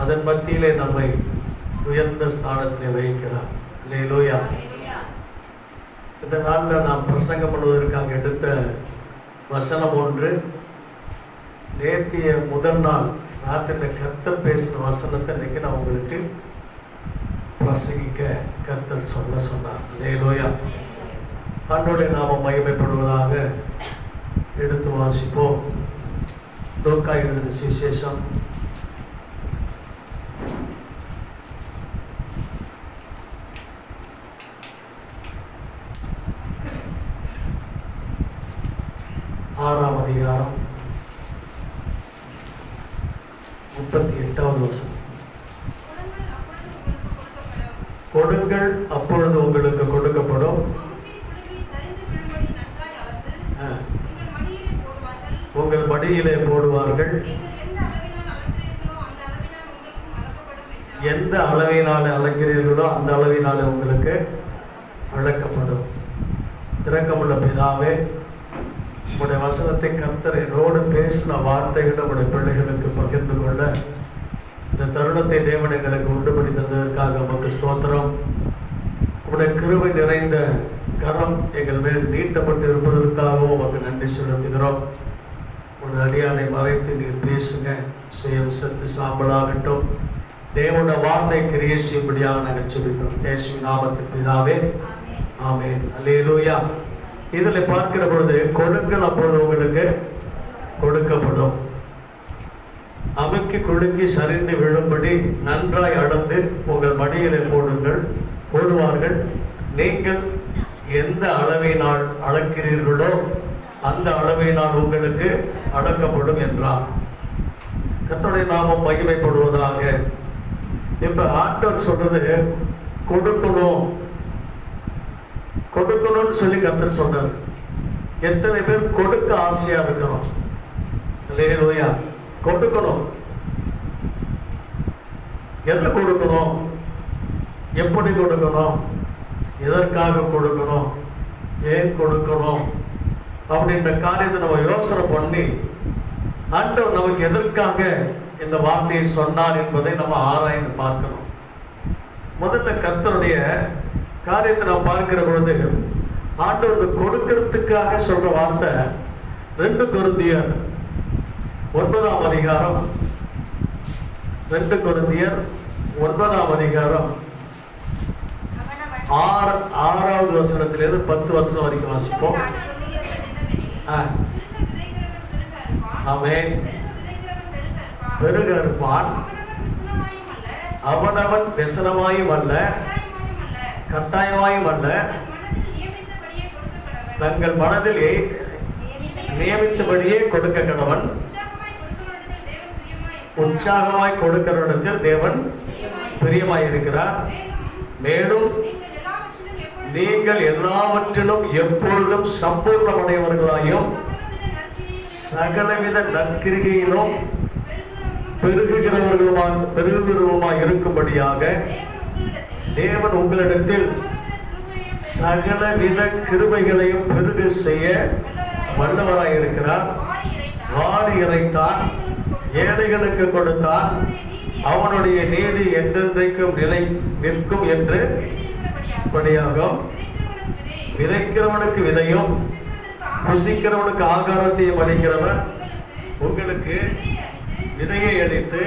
அதன் மத்தியிலே நம்மை உயர்ந்த ஸ்தானத்திலே வைக்கிறார். அல்லேலூயா. இந்த நாளில் நாம் பிரசங்கம் பண்ணுவதற்காக எடுத்த வசனம் ஒன்று, நேத்திய முதல் நாள் ராத்திரியில் கர்த்தர் பேசின வசனத்தை இன்னைக்கு நான் உங்களுக்கு பிரசங்கிக்க கர்த்தர் சொன்னார். அல்லேலூயா. ஆண்டவருடைய நாமம் மகிமைப்படுவதாக. எடுத்து வாசிப்போம். லூக்கா எழுதின சுவிசேஷம் 6ஆம் அதிகாரம் 38வது வசனம். கொடுங்கள் அப்பொழுது உங்களுக்கு கொடுக்கப்படும், உங்கள் மடியிலே போடுவார்கள், எந்த அளவினாலே அளக்கிறீர்களோ அந்த அளவினாலே உங்களுக்கு அளக்கப்படும். இரக்கமுள்ள பிதாவே, உடைய வசனத்தை கர்த்தர் என்னோடு பேசின வார்த்தைகளை உடைய பிள்ளைகளுக்கு பகிர்ந்து கொள்ள இந்த தருணத்தை தேவன் எங்களுக்கு உண்டு பண்ணி தந்ததற்காக உமக்கு ஸ்தோத்திரம். உடைய கிருபை நிறைந்த கரம் எங்கள் மேல் நீட்டப்பட்டு இருப்பதற்காகவும் உமக்கு நன்றி செலுத்துகிறோம். உடைய அடியானை மறைத்து நீர் பேசுங்க, சுயம் சத்து சாம்பலாகட்டும். தேவனுடைய வார்த்தை கிரியை செய்யும்படியாக நாங்கள் செபிக்கிறோம். இயேசுவின் நாமத்தில் பிதாவே, ஆமென். அல்லேலூயா. இதில் பார்க்கிற பொழுது, கொடுங்கள் அப்பொழுது உங்களுக்கு கொடுக்கப்படும், அமுக்கி குலுக்கி சரிந்து விழும்படி நன்றாய் அளந்து உங்கள் மடியிலே போடுவார்கள், நீங்கள் எந்த அளவினால் அளக்கிறீர்களோ அந்த அளவினால் உங்களுக்கு அளக்கப்படும் என்றார். கர்த்தருடைய நாமம் மகிமைப்படுவதாக. இப்ப ஆண்டவர் சொல்றது கொடுக்கணும்னு சொல்லி கர்த்தர் சொன்னார். எத்தனை பேர் கொடுக்க ஆசையா இருக்கிறோம்? அல்லேலூயா. கொடுக்கணும். எதை கொடுக்கணும், எப்படி கொடுக்கணும், எதற்காக கொடுக்கணும், ஏன் கொடுக்கணும் அப்படின்ற காரியத்தை நம்ம யோசனை பண்ணி ஆண்டவர் நமக்கு எதற்காக இந்த வார்த்தையை சொன்னார் என்பதை நம்ம ஆராய்ந்து பார்க்கணும். முதல்ல கர்த்தருடைய காரியத்தை நாம் பார்க்கிற பொழுது ஆண்டவர் கொடுக்கிறதுக்காக சொல்ற வார்த்தை 2 கொரிந்தியர் 9ஆம் அதிகாரம் 2 கொரிந்தியர் 9ஆம் அதிகாரம் 6வது வசனத்திலிருந்து 10 வசனம் வரைக்கும் வாசிப்போம். ஆமென். பெருக இருப்பான், அவனவன் व्यसனமாயும் அல்ல, கட்டாயமாயும் அல்ல, தங்கள் மனதில் நியமித்தபடியே கொடுக்க கடவன். உற்சாகமாய் கொடுக்கிறவரிடத்தில் தேவன் பிரியமாயிருக்கிறார். மேலும் நீங்கள் எல்லாவற்றிலும் எப்பொழுதும் சம்பூர்ணமடையவர்களாயும் சகலவித நற்கிரிகையிலும் பெருகுகிறவர்களுமாய் இருக்கும்படியாக தேவன் உங்களிடத்தில் சகலவித கிருபைகளையும் பெருக செய்ய வல்லவராய் இருக்கிறார். வாரி இறைத்தான், ஏழைகளுக்கு கொடுத்தான், அவனுடைய நீதி என்றென்றைக்கும் நிலை நிற்கும் என்று படியாகும். விதைக்கிறவனுக்கு விதையும் புசிக்கிறவனுக்கு ஆகாரத்தையும் அளிக்கிறவர் உங்களுக்கு விதையை அளித்து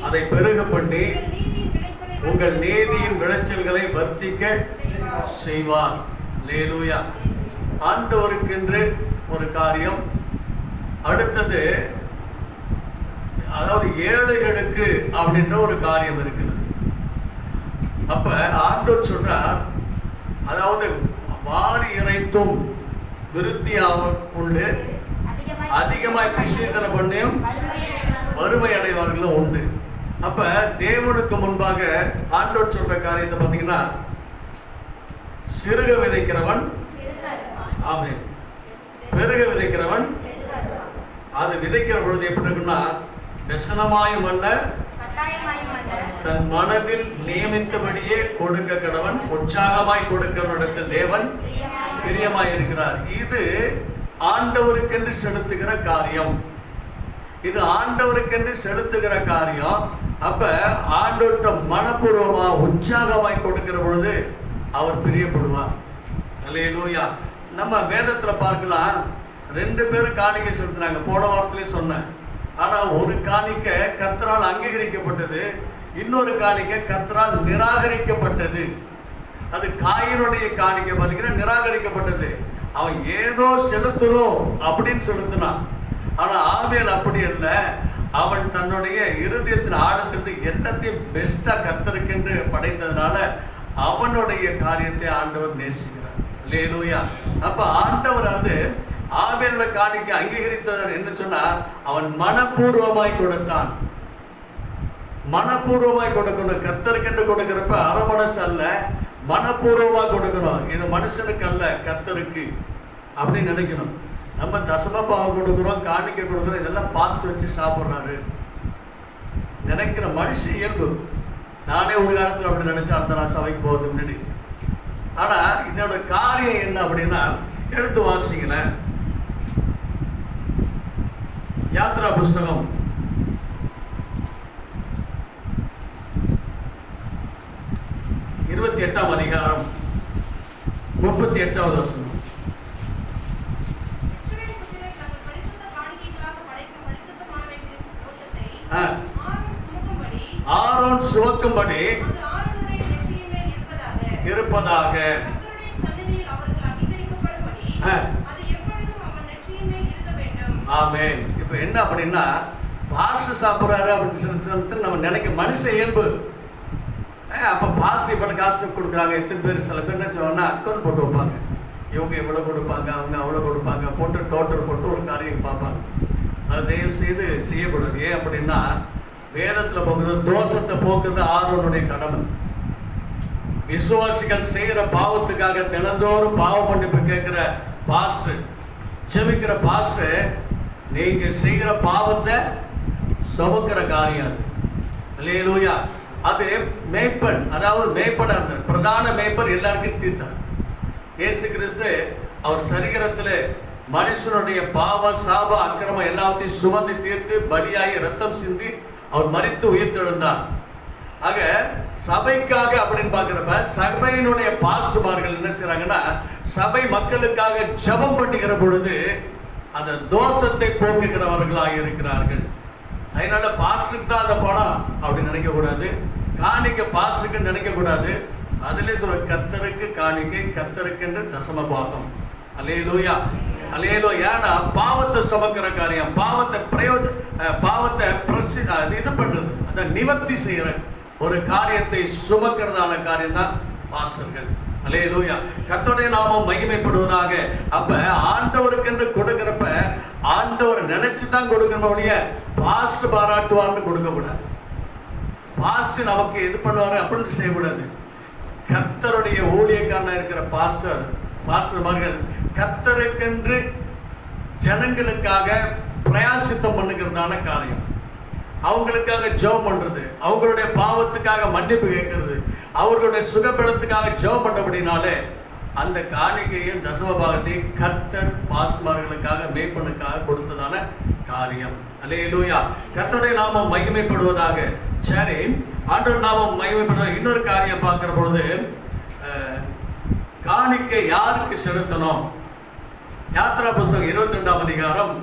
அதை பெருக பண்ணி உங்கள் நீதியின் விளைச்சல்களை வர்த்திக்க செய்வார். அல்லேலூயா. ஆண்டவருக்கென்று ஒரு காரியம். அடுத்தது, அதாவது ஏழைகளுக்கு அப்படின்ற ஒரு காரியம் இருக்கிறது. அப்ப ஆண்டவர் சொல்றார், அதாவது வாரி இறைத்தும் விருத்தியாக உண்டு, அதிகமாய் பிசித்தன பண்ணியும் வறுமை அடைவார்களும் உண்டு. அப்ப தேவனுக்கு முன்பாக ஆண்டவர் சொல்ற காரியத்தை பார்த்தீங்கன்னா, சிறுக விதைக்கிறவன், ஆமென், பெருக விதைக்கிறவன், அது விதைக்கிற பொழுது எப்படி இருக்குன்னா, व्यसனமாயும் அல்ல, தன் மனதில் நியமித்தபடியே கொடுக்க கடவன். உற்சாகமாய் கொடுக்கிறவனிடத்தில் தேவன் பிரியமாய் இருக்கிறார். இது ஆண்டவருக்கென்று செலுத்துகிற காரியம். இது ஆண்டவருக்கென்று செலுத்துகிற காரியம். அப்ப ஆண்டவர்கிட்ட மனப்பூர்வமா உற்சாகமாய் கொடுக்கிற பொழுது அவர் பிரியப்படுவார். அல்லேலூயா. நம்ம வேதத்துல பார்க்கலாம், 2 பேரும் காணிக்கை செலுத்தினாங்க. போன வாரத்திலே சொன்னேன். ஆனா ஒரு காணிக்கை கர்த்தரால் அங்கீகரிக்கப்பட்டது, இன்னொரு காணிக்கை கர்த்தரால் நிராகரிக்கப்பட்டது. அது காயினுடைய காணிக்கை பார்த்தீங்கன்னா நிராகரிக்கப்பட்டது. அவன் ஏதோ செலுத்தணும் அப்படின்னு செலுத்தினான். ஆனா ஆபேல் அப்படி இல்லை. அவன் தன்னுடைய இருதயத்தின் ஆழத்திலிருந்து எல்லாத்தையும் பெஸ்டா கர்த்தருக்கென்று படைத்ததுனால அவனுடைய காரியத்தை ஆண்டவர் நேசிக்கிறார். அல்லேலூயா. அப்ப ஆண்டவர் ஆபேல காணிக்கை அங்கீகரித்தவர் என்ன சொன்னா, அவன் மனப்பூர்வமாய் கொடுத்தான். மனப்பூர்வமாய் கொடுக்கணும். கர்த்தருக்கென்று கொடுக்கிறப்ப அரமனசு அல்ல, மனப்பூர்வமா கொடுக்கணும். இது மனுஷனுக்கு அல்ல, கர்த்தருக்கு அப்படின்னு நினைக்கணும். நம்ம தசமபாவம் கொடுக்குறோம், காணிக்கை கொடுக்குறோம், இதெல்லாம் பாஸ்ட் வச்சு சாப்பிட்றாரு நினைக்கிற மனுஷ இயல்பு. நானே ஒரு காலத்தில் அப்படி நினைச்சேன், அடுத்த நாள் சபைக்கு போகிறது முன்னாடி. ஆனா இதோட காரியம் என்ன அப்படின்னா, எடுத்து வாசிங்களேன். யாத்ரா புஸ்தகம் 28ஆம் அதிகாரம் 38வது வசனம். ஆரோன் சுமக்கும்படி இருப்பதாக. ஆமென். இப்ப என்ன அப்படின்னா, பாஸ்டர் சாப்பிட்றாரு அப்படின்னு சொல்லி நம்ம நினைக்க மனுஷ இயல்பு. அப்போ பாஸ்டர் இவ்வளோ காசு கொடுக்குறாங்க, எத்தனை பேர், சில பேர் என்ன செய்வாங்கன்னா அக்கௌண்ட் போட்டு வைப்பாங்க. இவங்க இவ்வளோ கொடுப்பாங்க, அவங்க அவ்வளோ கொடுப்பாங்க, போட்டு டோட்டல் போட்டு ஒரு காரியம் பார்ப்பாங்க. அது தயவு செய்து செய்யக்கூடாது. ஏன் அப்படின்னா, வேதத்தில் போக்குறது தோஷத்தை போக்குறது ஆரோனுடைய கடமை. விசுவாசிகள் செய்கிற பாவத்துக்காக தினந்தோறும் பாவ மன்னிப்பு கேட்கிற பாஸ்டர், ஜெபிக்கிற பாஸ்டர், நீங்க செய்கிற பாவத்தை சுமக்கிற காரியம் அது. அல்லேலூயா. அது மேய்ப்பன், அதாவது மேய்ப்பனா இருந்தார், பிரதான மேய்ப்பர் எல்லாருக்கும் தீர்த்தார். இயேசு கிறிஸ்து அவர் சரீரத்தில் மனுஷனுடைய பாவ சாப அக்கிரமம் எல்லாத்தையும் சுமந்து தீர்த்து பலியாகி ரத்தம் சிந்தி அவர் மரித்து உயிர்த்தெழுந்தார். ஆக சபைக்காக அப்படின்னு பார்க்கிறப்ப சபையினுடைய பாஸ்டர்மார்கள் என்ன செய்றாங்கன்னா, சபை மக்களுக்காக ஜெபம் பண்ணுகிற பொழுது அந்த தோஷத்தை போக்குகிறவர்களாக இருக்கிறார்கள். அதனால பாஸ்டருக்கு தான் அந்த பணம் அப்படின்னு நினைக்க கூடாது, காணிக்கை பாஸ்டருக்கு நினைக்க கூடாது. அதிலே சொல்ல கர்த்தருக்கு காணிக்கை, கர்த்தருக்கு என்று தசம பாகம். அல்லேலூயா, அல்லேலூயா. ஏன்னா பாவத்தை சுமக்கிற காரியம், பாவத்தை பாவத்தை இது பண்றது, அதை நிவர்த்தி செய்யற ஒரு காரியத்தை சுமக்கிறதான காரியம் தான் பாஸ்டர்கள். அல்லேலூயா. கர்த்தருடைய நாமம் மகிமைப்படுவதாக. அப்ப ஆண்டவருக்கு என்று கொடுக்கிறப்ப ஆண்டவர் நினைச்சு தான் கொடுக்கறவங்க பாஸ்டர் பாராட்டுவார்னு கொடுக்க கூடாது. பாஸ்டர் நமக்கு இது பண்ணுவாரு அப்படின்னு செய்யக்கூடாது. கர்த்தருடைய ஊழியக்காரனா இருக்கிற பாஸ்டர்மார்கள் கர்த்தருக்கென்று ஜனங்களுக்காக பிரயாசித்தம் பண்ணுகிறதான காரியம், அவங்களுக்காக ஜெபம் பண்றது, அவங்களுடைய பாவத்துக்காக மன்னிப்பு கேட்கறது, அவர்களுடைய சுகபலத்துக்காக ஜெபம் பண்ணபடினாலே அந்த காணிக்கையும் தசம பாகத்தையும் கர்த்தர் பாஸ்டர்மார்களுக்காக மேய்ப்பனுக்காக கொடுத்ததான காரியம். அல்லேலூயா. கர்த்தருடைய நாமம் மகிமைப்படுவதாக. சரி, ஆண்டவர் நாமம் மகிமைப்படுவதாக. இன்னொரு காரியம் பார்க்கிற பொழுது, காணிக்கை யாருக்கு செலுத்தணும்? யாத்ரா புஸ்தகம் 22ஆம் அதிகாரம்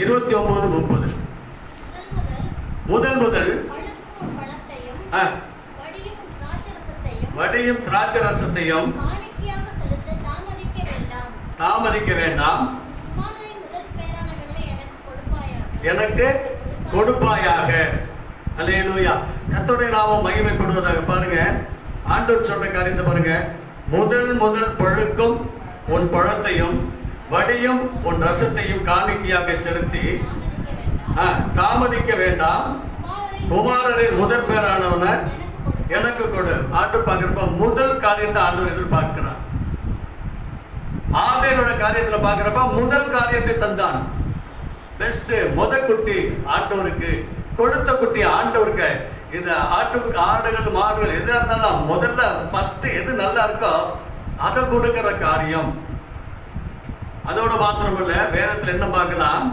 29-30. முதல் வடியும் திராட்சரசத்தையும் தாமதிக்க வேண்டாம், எனக்கு கொடுப்பாயாக. அல்லேலூயா. கர்த்தருடைய நாமம் மகிமைப்படுவதாக. பாருங்க, ஆண்டவர் சொன்ன காரியத்தை பாருங்க. முதல் பழுக்கும் உன் பழத்தையும் வடியும் உன் ரசத்தையும் காணிக்கையாக செலுத்தி தாமதிக்க வேண்டாம், குமாரரின் முதற் பேரானவன எனக்கு கொடு. ஆண்டு பார்க்கிறப்ப முதல் காரியத்தை ஆண்டவர் எதிர்பார்க்கிறார். ஆபேலோட காரியத்துல பார்க்கிறப்ப முதல் காரியத்தை தந்தான். பெஸ்ட் குட்டி ஆண்டவருக்கு கொடுத்த குட்டி ஆண்டவருக்கு. இந்த ஆடுகள் மாடுகள் எதா இருந்தாலும் முதல்ல ஃபர்ஸ்ட் எது நல்லா இருக்கோ அதை கொடுக்கிற காரியம். அதோட மாத்திரமல்ல, வேதத்தில் என்ன பார்க்கலாம்,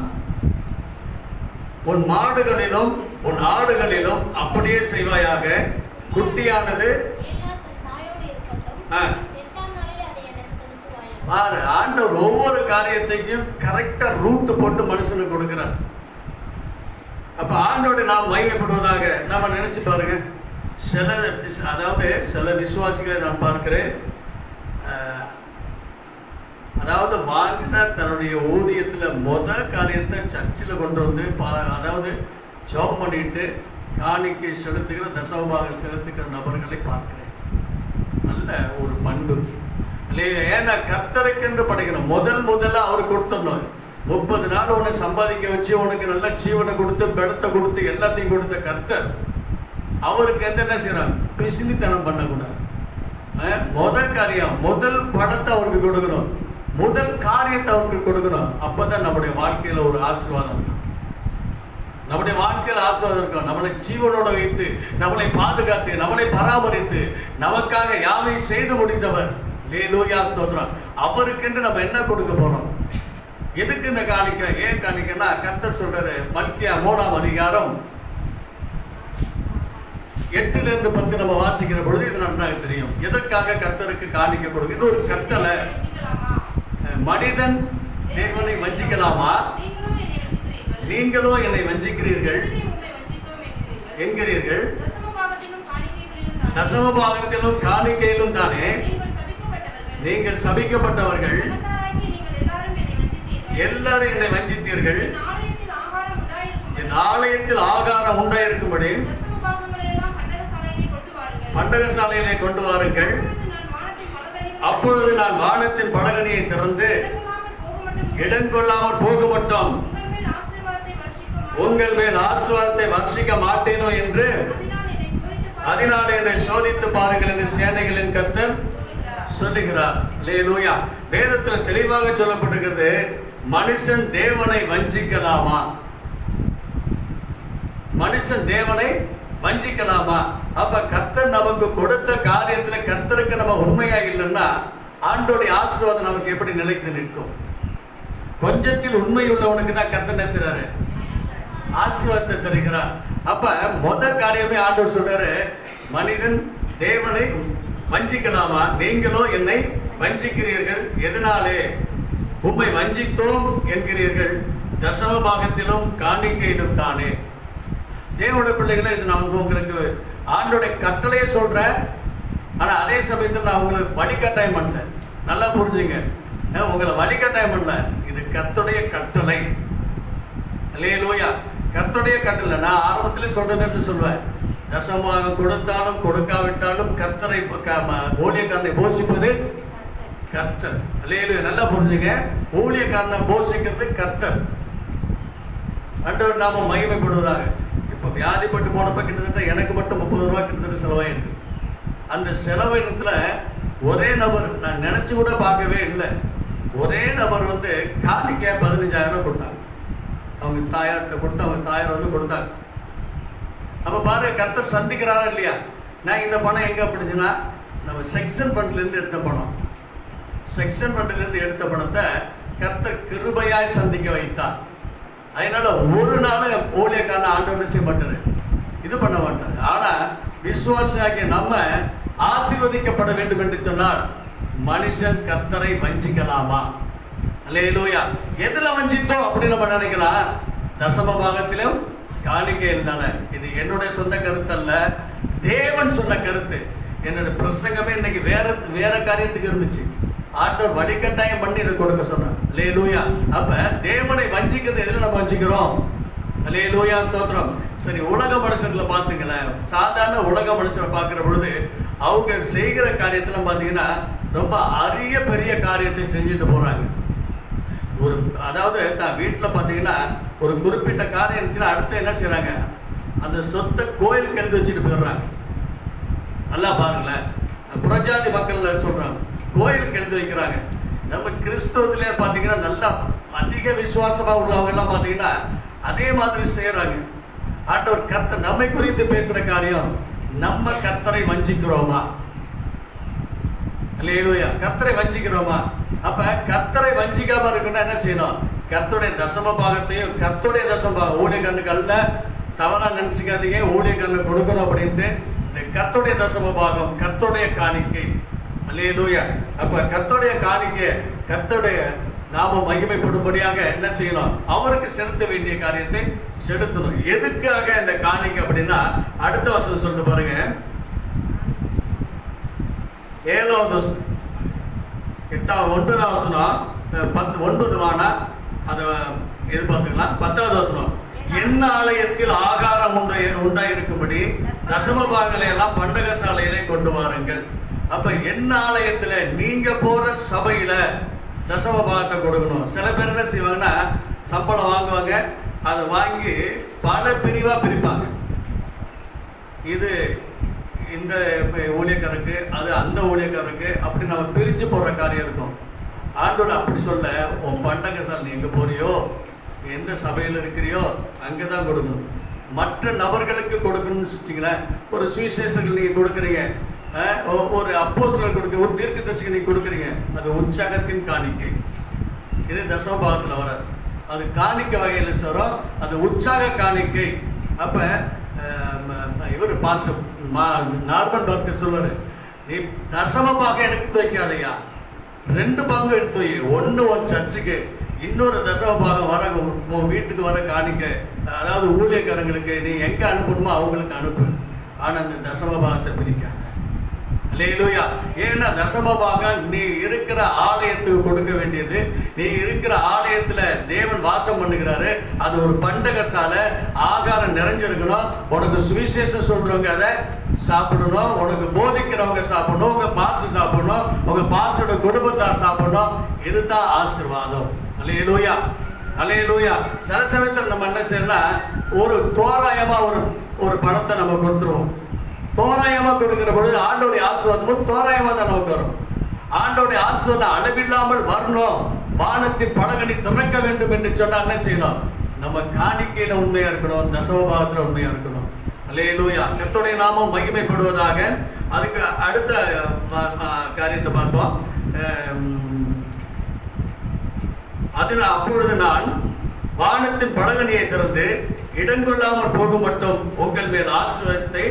உன் மாடுகளிலும் உன் ஆடுகளிலும் அப்படியே செய்வாயாக. குட்டியானது பாரு, ஆண்டவர் ஒவ்வொரு காரியத்தையும் கரெக்டா ரூட் போட்டு மனுஷனுக்கு கொடுக்கிறார். அப்ப ஆண்டோட நாம் மகிமைப்படுவதாக நாம நினைச்சு பாருங்க. சில விசுவாசிகளை நான் பார்க்கிறேன், அதாவது வாங்கின தன்னுடைய ஊதியத்துல காரியத்தை சர்ச்சில் கொண்டு வந்து ஜெபம் பண்ணிட்டு காணிக்கை செலுத்துகிற, தசமபாக செலுத்துகிற நபர்களை பார்க்கிறேன். நல்ல ஒரு பண்பு இல்லையா? ஏன்னா கர்த்தருக்கென்று படைக்கணும். முதல்ல அவர் கொடுத்தோம். 30 நாள் உன்னை சம்பாதிக்க வச்சு உனக்கு நல்ல ஜீவனை கொடுத்து பலத்தை கொடுத்து எல்லாத்தையும் கொடுத்த கர்த்தர் அவருக்கு என்ன செய்யறாங்க? பிசினித்தனம் பண்ணக்கூடாது. முதல் காரியம், முதல் பணத்தை அவருக்கு கொடுக்கணும், முதல் காரியத்தை அவருக்கு கொடுக்கணும். அப்பதான் நம்முடைய வாழ்க்கையில ஒரு ஆசீர்வாதம் இருக்கும். நம்முடைய வாழ்க்கையில் ஆசீர்வாதம் இருக்கும். நம்மளை ஜீவனோட வைத்து, நம்மளை பாதுகாத்து, நம்மளை பராமரித்து, நமக்காக யாவையும் செய்து முடித்தவர். அல்லேலூயா, ஸ்தோத்திரம். அவருக்கென்று நம்ம என்ன கொடுக்க போறோம்? எதுக்கு இந்த காணிக்க? ஏன் காணிக்கன்னா, கர்த்தர் சொல்றாரு மல்கியா 3ஆம் அதிகாரம் 8லிருந்து 10 நம்ம வாசிக்கிற பொழுது இது நன்றாக தெரியும். எதற்காக கர்த்தருக்கு காணிக்க கொடுக்க? இது ஒரு கட்டளை. மனிதன் தேவனை வஞ்சிக்கலாமா? நீங்களோ என்னை வஞ்சிக்கிறீர்கள் என்கிறீர்கள். தசமபாகத்திலும் காணிக்கையிலும் தானே நீங்கள் சபிக்கப்பட்டவர்கள். எல்லாரும் என்னை வஞ்சித்தீர்கள். என் ஆலயத்தில் ஆகாரம் உண்டாயிருக்கும்படி பண்டகசாலையிலே கொண்டு வாருங்கள். அப்பொழுது நான் வானத்தின் பலகனியை திறந்து இடங்கொள்ளாமல் போக மாட்டோம், உங்கள் மேல் ஆசீர்வாதத்தை வர்ஷிக்க மாட்டேனோ என்று அதனால என்னை சோதித்து பாருங்கள் என்று சேனைகளின் கர்த்தர் சொல்லுகிறார். அல்லேலூயா. வேதத்தில் தெளிவாக சொல்லப்பட்டிருக்கிறது, மனுஷன் தேவனை வஞ்சிக்கலாமா? மனுஷன் தேவனை வஞ்சிக்கலாமா? அப்ப கர்த்தர் நமக்கு கொடுத்த காரியத்துல கர்த்தருக்கு நம்ம உண்மையா இல்லைன்னா ஆண்டோடைய ஆசீர்வாதம் நமக்கு எப்படி நிலைத்து நிற்கும்? கொஞ்சத்தில் உண்மை உள்ளவனுக்கு தான் கர்த்தர் நேசிறாரு, ஆசீர்வாதத்தை தருகிறார். அப்ப முதல் காரியமே ஆண்டவர் சொல்றாரு, மனிதன் தேவனை வஞ்சிக்கலாமா? நீங்களோ என்னை வஞ்சிக்கிறீர்கள். எதனாலே? உம்மை வஞ்சித்தோம் என்கிறீர்கள், தசம பாகத்திலும் காணிக்கையிலும் தானே. தேவனுடைய பிள்ளைகளை, இது நான் உங்களுக்கு ஆண்டோடைய கட்டளையே சொல்றேன். ஆனா அதே சமயத்தில் நான் உங்களுக்கு வழிகட்டாயம் பண்ணல. நல்லா புரிஞ்சுங்க, உங்களை வழிகட்டாயம் பண்ணல. இது கர்த்தருடைய கட்டளை. அல்லேலூயா. கர்த்தருடைய கட்டளை. நான் ஆரம்பத்திலே சொல்றேன்னு சொல்வேன், தசமாக கொடுத்தாலும் கொடுக்காவிட்டாலும் கர்த்தரை ஊழியக்காரனை போஷிப்பது கர்த்தர். அல்லேலூயா. நல்லா புரிஞ்சுங்க, ஊழியக்காரனை போஷிக்கிறது கர்த்தர். ஆண்டவர் நாம மகிமைப்படுவதாக. இப்போ வியாதிப்பட்டு போனப்ப கிட்டத்தட்ட எனக்கு மட்டும் 30 ரூபா கிட்டத்தட்ட செலவாயிருக்கு. அந்த செலவினத்துல ஒரே நபர், நான் நினைச்சு கூட பார்க்கவே இல்லை, ஒரே நபர் வந்து காணிக்கை 15,000 கொடுத்தாங்க. அவங்க தாயார்கிட்ட கொடுத்து, அவங்க தாயார் வந்து கொடுத்தாங்க. அப்ப பாருங்க, கர்த்தர் சந்திக்கிறாரா இல்லையா? நான் இந்த பணம் எங்க அப்படிச்சுன்னா, நம்ம செக்ஷன் ஃபண்ட்ல இருந்து எடுத்த பணம். செக்ஷன் ஃபண்ட்ல இருந்து எடுத்த பணத்தை கர்த்தர் கிருபையாய் சந்திக்க வைத்தார். அதனால ஒரு நாள் ஊழியக்காரன் ஆண்டவர் செய்ய மாட்டாரு, இது பண்ண மாட்டாரு. ஆனா விசுவாசியாகிய நம்ம ஆசீர்வதிக்கப்பட வேண்டும் என்று சொன்னால் மனுஷன் கர்த்தரை வஞ்சிக்கலாமா? அல்லேலூயா. எதுல வஞ்சித்தோம் அப்படி நம்ம நினைக்கலாம்? தசம பாகத்திலும் காணிக்கையில் தானே. இது என்னுடைய சொந்த கருத்து அல்ல, தேவன் சொன்ன கருத்து. என்னோட பிரசங்கமே இன்னைக்கு வேற காரியத்துக்கு இருந்துச்சு. ஆண்டவர் வழிகட்டாயம் பண்ணி இதை கொடுக்க சொன்னார். அல்லேலூயா. அப்ப தேவனை வஞ்சிக்கிறது எதுல நம்ம வஞ்சிக்கிறோம்? அல்லேலூயா, ஸ்தோத்திரம். சரி, உலக மனுஷர்களை பார்த்துங்களேன். சாதாரண உலக மனுஷரை பார்க்கிற பொழுது அவங்க செய்கிற காரியத்துல பார்த்தீங்கன்னா ரொம்ப அரிய பெரிய காரியத்தை செஞ்சுட்டு போறாங்க. அதாவது தான் வீட்டில் பார்த்தீங்கன்னா ஒரு குறிப்பிட்ட காரியம் இருந்துச்சுன்னா அடுத்து என்ன செய்யறாங்க? அந்த சொத்தை கோயிலுக்கு எழுதி வச்சுட்டு போயிடுறாங்க. நல்லா பாருங்களேன், புறஜாதி மக்கள் சொல்றாங்க கோயிலுக்கு எழுதி வைக்கிறாங்க. நம்ம கிறிஸ்தவத்திலே பார்த்தீங்கன்னா நல்லா அதிக விசுவாசமா உள்ளவங்க எல்லாம் பார்த்தீங்கன்னா அதே மாதிரி செய்யறாங்க. ஆண்டவர் கர்த்தர் நம்மை குறித்து பேசுற காரியம், நம்ம கர்த்தரை வஞ்சிக்கிறோமா? அல்லேலூயா. கர்த்தரை வஞ்சிக்கிறோமா? அப்ப கர்த்தரை வஞ்சிக்காம இருக்குன்னா என்ன செய்யணும்? கர்த்தருடைய தசம பாகத்தையும், கர்த்தருடைய தசம பாகம் ஊழியக்காரனுக்கு அல்ல, தவறா நினைச்சுக்காதீங்க, ஊழியக்காரனுக்கு கொடுக்கணும் அப்படின்ட்டு. இந்த கர்த்தருடைய தசம பாகம் கர்த்தருடைய காணிக்கை. அல்லேலூயா. அப்ப கர்த்தருடைய காணிக்கை, கர்த்தருடைய நாம மகிமைப்படும்படியாக என்ன செய்யணும்? அவருக்கு செலுத்த வேண்டிய காரியத்தை செலுத்தணும். எதுக்காக இந்த காணிக்கை அப்படின்னா, அடுத்த வசனம் சொல்லிட்டு பாருங்க. 7வது 9வது வசனம், 9 வானா அதை எது பார்த்துக்கலாம். 10வது வசனம், என் ஆலயத்தில் ஆகாரம் உண்டாயிருக்கும்படி தசம பாகங்களை எல்லாம் பண்டக சாலையிலே கொண்டு வாருங்கள். அப்ப என் ஆலயத்துல நீங்க போற சபையில தசம பாகத்தை கொடுக்கணும். சில பேர் என்ன செய்வாங்கன்னா, சம்பளம் வாங்குவாங்க, அதை வாங்கி பல பிரிவா பிரிப்பாங்க. இது இந்த ஊழியக்காரருக்கு, அது அந்த ஊழியக்காரருக்கு, அப்படி நம்ம பிரித்து போடுற காரியம் இருக்கும். ஆண்டோட அப்படி சொல்ல, உன் பண்டக சாலை நீ எங்கே போறியோ, எந்த சபையில் இருக்கிறியோ அங்கே தான் கொடுக்கணும். மற்ற நபர்களுக்கு கொடுக்கணும்னு வச்சுங்களேன். ஒரு சுவிசேஷர்கள் நீங்கள் கொடுக்குறீங்க, ஒரு அப்போஸ்தலர் கொடுக்க, ஒரு தீர்க்கதரிசிக்கு நீங்கள் கொடுக்குறீங்க, அது உற்சாகத்தின் காணிக்கை. இது தசம பாகத்தில் வராது, அது காணிக்கை வகையில் சொல்கிறோம், அது உற்சாக காணிக்கை. அப்போ இவர் பாஸ்டர் நார்மன் பாஸ்கர் சொல்வார், நீ தசம பாகம் எடுத்து வைக்காதையா, 2 பங்கு எடுத்து வை. ஒன்று உன் சர்ச்சுக்கு, இன்னொரு தசம பாகம் வர உன் வீட்டுக்கு வர காணிக்க, அதாவது ஊழியக்காரங்களுக்கு நீ எங்கே அனுப்பணுமோ அவங்களுக்கு அனுப்பு. ஆனால் அந்த தசம பாகத்தை பிரிக்காத. அல்லேலூயா. ஏன்னா தசம பாகம் நீ இருக்கிற ஆலயத்துக்கு கொடுக்க வேண்டியது. நீ இருக்கிற ஆலயத்தில் தேவன் வாசம் பண்ணுகிறாரு, அது ஒரு பண்டக சாலை, ஆகாரம் நிறைஞ்சிருக்கணும். உனக்கு சுவிசேஷம் சொல்றவங்க அதை சாப்பிடணும், உனக்கு போதிக்கிறவங்க சாப்பிடணும், உங்க பாஸ்டர் சாப்பிடணும், உங்க பாஸ்டரோட குடும்பத்தார் சாப்பிடணும். இதுதான் ஆசீர்வாதம். அல்லேலூயா, அல்லேலூயா. சில சமயத்தில் நம்ம என்ன செய்யணும்னா, ஒரு தோராயமா ஒரு பணத்தை நம்ம கொடுத்துருவோம். தோராயமா கொடுக்கிற பொழுது ஆண்டோடைய ஆசீர்வாதமும் தோராயமா தான் நமக்கு வரும். ஆண்டோடைய ஆசீர்வாதம் அளவில்லாமல் வரணும், வானத்தின் பலகனி திறக்க வேண்டும் என்று சொன்னா என்ன செய்யணும்? நம்ம காணிக்கையில உண்மையா இருக்கணும், தசம பாகத்துல உண்மையா இருக்கணும். அல்லேலூயா. கர்த்தருடைய நாமம் மகிமைப்படுவதாக. அதுக்கு அடுத்த காரியத்தை பார்ப்போம். அப்பொழுது நான் வானத்தின் பலகனியை திறந்து இடங்கொள்ளாமல் போகும் மட்டும் உங்கள் மேல் ஆசீர்வாதத்தை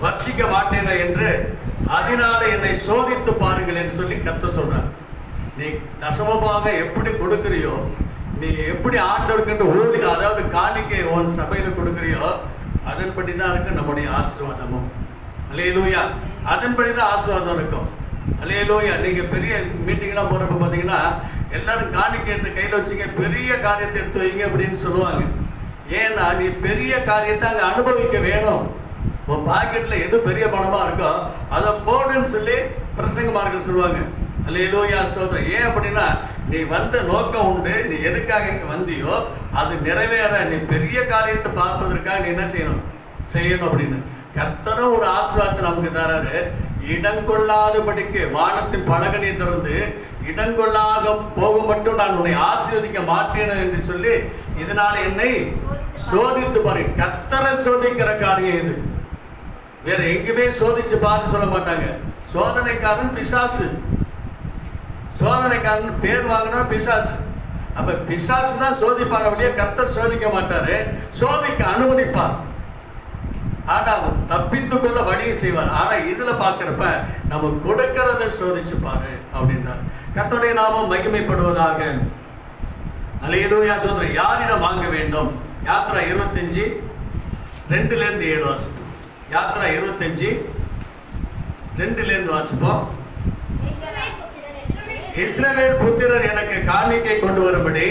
வர்ஷிக்க மாட்டேன என்று அதனால என்னை சோதித்து பாருங்கள் என்று சொல்லி கர்த்தர் சொல்றார். நீ தசமமாக எப்படி கொடுக்கிறியோ, நீ எப்படி ஆண்டவருக்கு ஊழி, அதாவது காணிக்கை உன் சபையில கொடுக்கிறியோ, அதன்படி தான் இருக்கு நம்முடைய ஆசீர்வாதமும். அல்லேலூயா. அதன்படி தான் ஆசீர்வாதம் இருக்கும். அல்லேலூயா. நீங்க பெரிய மீட்டிங்லாம் போறப்ப பார்த்தீங்கன்னா எல்லாரும் காணிக்கை எடுத்து கையில் வச்சுங்க, பெரிய காரியத்தை எடுத்து வைங்க அப்படின்னு சொல்லுவாங்க. ஏன்னா நீ பெரிய காரியத்தை அங்கே அனுபவிக்க வேணும். உன் பாக்கெட்டில் எது பெரிய பணமாக இருக்கோ அதை போடுன்னு சொல்லி பிரசங்கமார்கள் சொல்லுவாங்க. அல்லேலூயா, ஸ்தோத்திரம். ஏன் அப்படின்னா நீ வந்த நோக்கம் உண்டு, நீ எதுக்காக இங்கே வந்தியோ அது நிறைவேற, நீ பெரிய காரியத்தை பார்ப்பதற்காக நீ என்ன செய்யணும் அப்படின்னு. கர்த்தரும் ஒரு ஆசீர்வாதத்தை நமக்கு தராரு. இடங்கொள்ளாதபடிக்கு வானத்தின் பலகனியை திறந்து இடங்கொள்ளாக போக மட்டும் நான் உன்னை ஆசீர்வதிக்க மாட்டேன் என்று சொல்லி இதனால என்னை சோதித்து பாரு. கர்த்தரை சோதிக்கிற காரியம் இது. வேற எங்குமே சோதிச்சு பார்த்து சொல்ல மாட்டாங்க. சோதனைக்காரன் பிசாசு, சோதனைக்காரன் பேர் வாங்கினா பிசாசு. அப்ப பிசாசு தான் சோதிப்பார், அப்படியே கர்த்தர் சோதிக்க மாட்டாரு, சோதிக்க அனுமதிப்பார். ஆனா அவன் தப்பித்து கொள்ள வழியை செய்வார். ஆனா இதுல பாக்குறப்ப நம்ம கொடுக்கறத சோதிச்சு பாரு அப்படின்றார். கர்த்தருடைய நாமம் மகிமைப்படுவதாக. அல்லேலூயா, சோதனை. யாரிடம் வாங்க வேண்டும்? யாத்திரா 25 2-7 வாசிப்போம். யாத்திரா 25 2 வாசிப்போம். இஸ்ரவேல் புத்திரர் எனக்கு காணிக்கை கொண்டு வரும்படி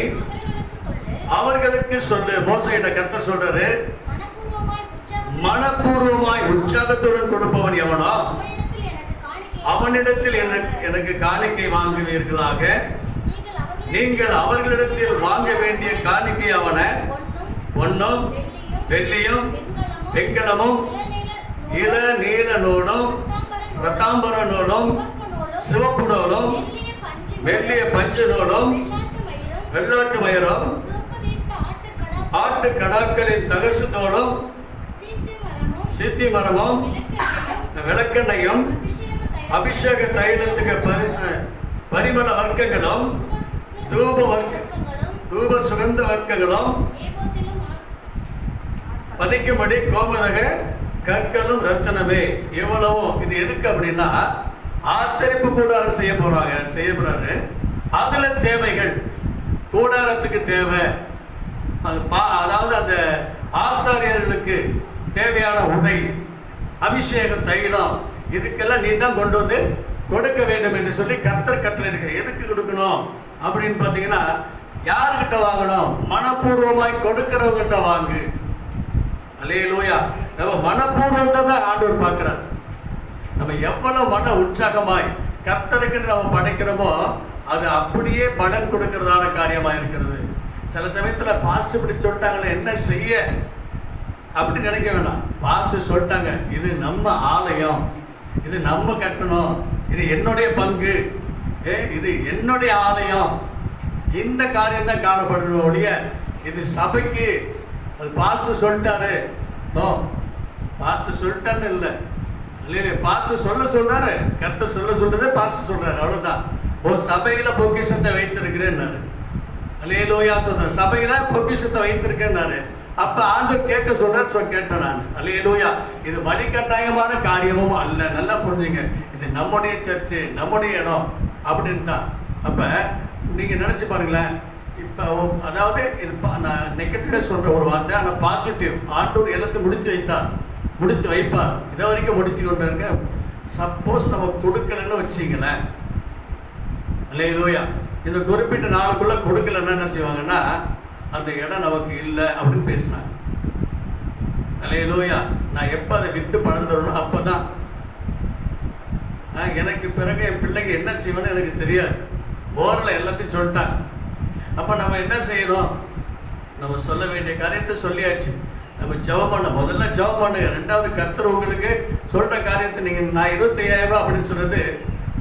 அவர்களுக்கு சொல்லு. மோசேயிட்ட கர்த்தர் சொல்றாரு, மனப்பூர்வமாய் உற்சாகத்துடன் கொடுப்பவன் எவனோ அவனிடத்தில் எனக்கு காணிக்கை வாங்குவீர்களாக. நீங்கள் அவர்களிடத்தில் வாங்க வேண்டிய காணிக்கை அவன பொன்னும் வெள்ளியும் வெண்கலமும் இள நீல நூலும் ரத்தாம்பர நூலும் சிவப்பு நூலும் வெள்ளிய பஞ்சு நூலும் வெள்ளாட்டு மயிரும் ஆட்டு கடாக்களின் தகசு தோலும் சித்தி மரமும் விளக்கெண்ணையும் அபிஷேக தைலத்துக்கு பரிமள வர்க்கங்களும் தூப சுகந்த வர்க்கங்களும் பதிக்கும்படி கோமதக கற்களும் ரத்தனமே. இவ்வளவும் இது எதுக்கு அப்படின்னா ஆசரிப்பு கூடாரம் செய்ய போறாரு. அதுல தேவைகள் கூடாரத்துக்கு தேவை, அதாவது அந்த ஆசாரியர்களுக்கு தேவையான உடை, அபிஷேக தைலம், இதுக்கெல்லாம் நீ தான் கொண்டு வந்து கொடுக்க வேண்டும் என்று சொல்லி கர்த்தர் கட்டளை இருக்கு. எதுக்கு கொடுக்கணும் அப்படின்னு பார்த்தீங்கன்னா, யாருக்கிட்ட வாங்கணும்? மனப்பூர்வமாய் கொடுக்கிறவங்கிட்ட வாங்கு. அல்லேலூயா. நம்ம மனப்பூர்வத்தை தான் ஆண்டவர் பார்க்கிறார். நம்ம எவ்வளவு மன உற்சாகமாய் கர்த்தருக்கு நம்ம படைக்கிறோமோ அது அப்படியே பலன் கொடுக்கறதான காரியமா இருக்கிறது. சில சமயத்துல பாஸ்ட் இப்படி சொல்லிட்டாங்களே, என்ன செய்ய அப்படின்னு நினைக்க வேணாம். பாஸ்ட் சொல்லிட்டாங்க, இது நம்ம ஆலயம், இது நம்ம கட்டணும், இது என்னுடைய பங்கு, இது என்னுடைய ஆலயம், இந்த காரியம் தான் காணப்படணும் ஒழிய இது சபைக்கு அது பாஸ்ட் சொல்லிட்டாரு, நோ, பாஸ்ட் சொல்லிட்டாருன்னு இல்லை. இல்லையே, பாஸ்ட் சொல்றாரு, கர்த்தர் சொல்றதே பாஸ்ட் சொல்றாரு, அவ்வளவுதான். ஒரு சபையில பொக்கிஷத்தை வைத்திருக்கிறேன்னாரு. அல்லேலூயா சொல்ற, சபையில பொக்கிஷத்தை வைத்திருக்கேன்னாரு. அப்ப ஆண்டவர் கேட்க சொல்றாரு, கேட்டேன் நான். அல்லேலூயா. இது வழிகட்டாயமான காரியமும் அல்ல. நல்லா புரிஞ்சுங்க, இது நம்முடைய சர்ச்சு, நம்முடைய இடம் அப்படின்ட்டா. அப்ப நீங்க நினைச்சு பாருங்களேன். இப்ப அதாவது இது நான் நெகட்டிவா சொல்ற ஒரு வார்த்தை, ஆனா பாசிட்டிவ். ஆண்டவர் எல்லாத்தையும் முடிச்சு வைப்பார். இதை வரைக்கும் முடிச்சு கொண்டு இருக்க. சப்போஸ் நம்ம கொடுக்கலன்னு வச்சிங்களேன், அல்லேலூயா, இந்த குறிப்பிட்ட நாளுக்குள்ள கொடுக்கலன்னா என்ன செய்வாங்கன்னா, அந்த இடம் நமக்கு இல்லை அப்படின்னு பேசினாங்க. அல்லேலூயா. நான் எப்போ அதை விற்று பணம் தரணும் அப்போதான் எனக்கு பிறகு என் பிள்ளைங்க என்ன செய்வேன்னு எனக்கு தெரியாது. ஓரில் எல்லாத்தையும் சொல்லிட்டாங்க. அப்போ நம்ம என்ன செய்யணும்? நம்ம சொல்ல வேண்டிய காரியத்தை சொல்லியாச்சு. நம்ம ஜெபம் பண்ண, முதல்ல ஜெபம் பண்ணுங்க. ரெண்டாவது, கர்த்தர் உங்களுக்கு சொல்கிற காரியத்தை நீங்கள், நான் 25,000 ரூபா அப்படின்னு சொன்னது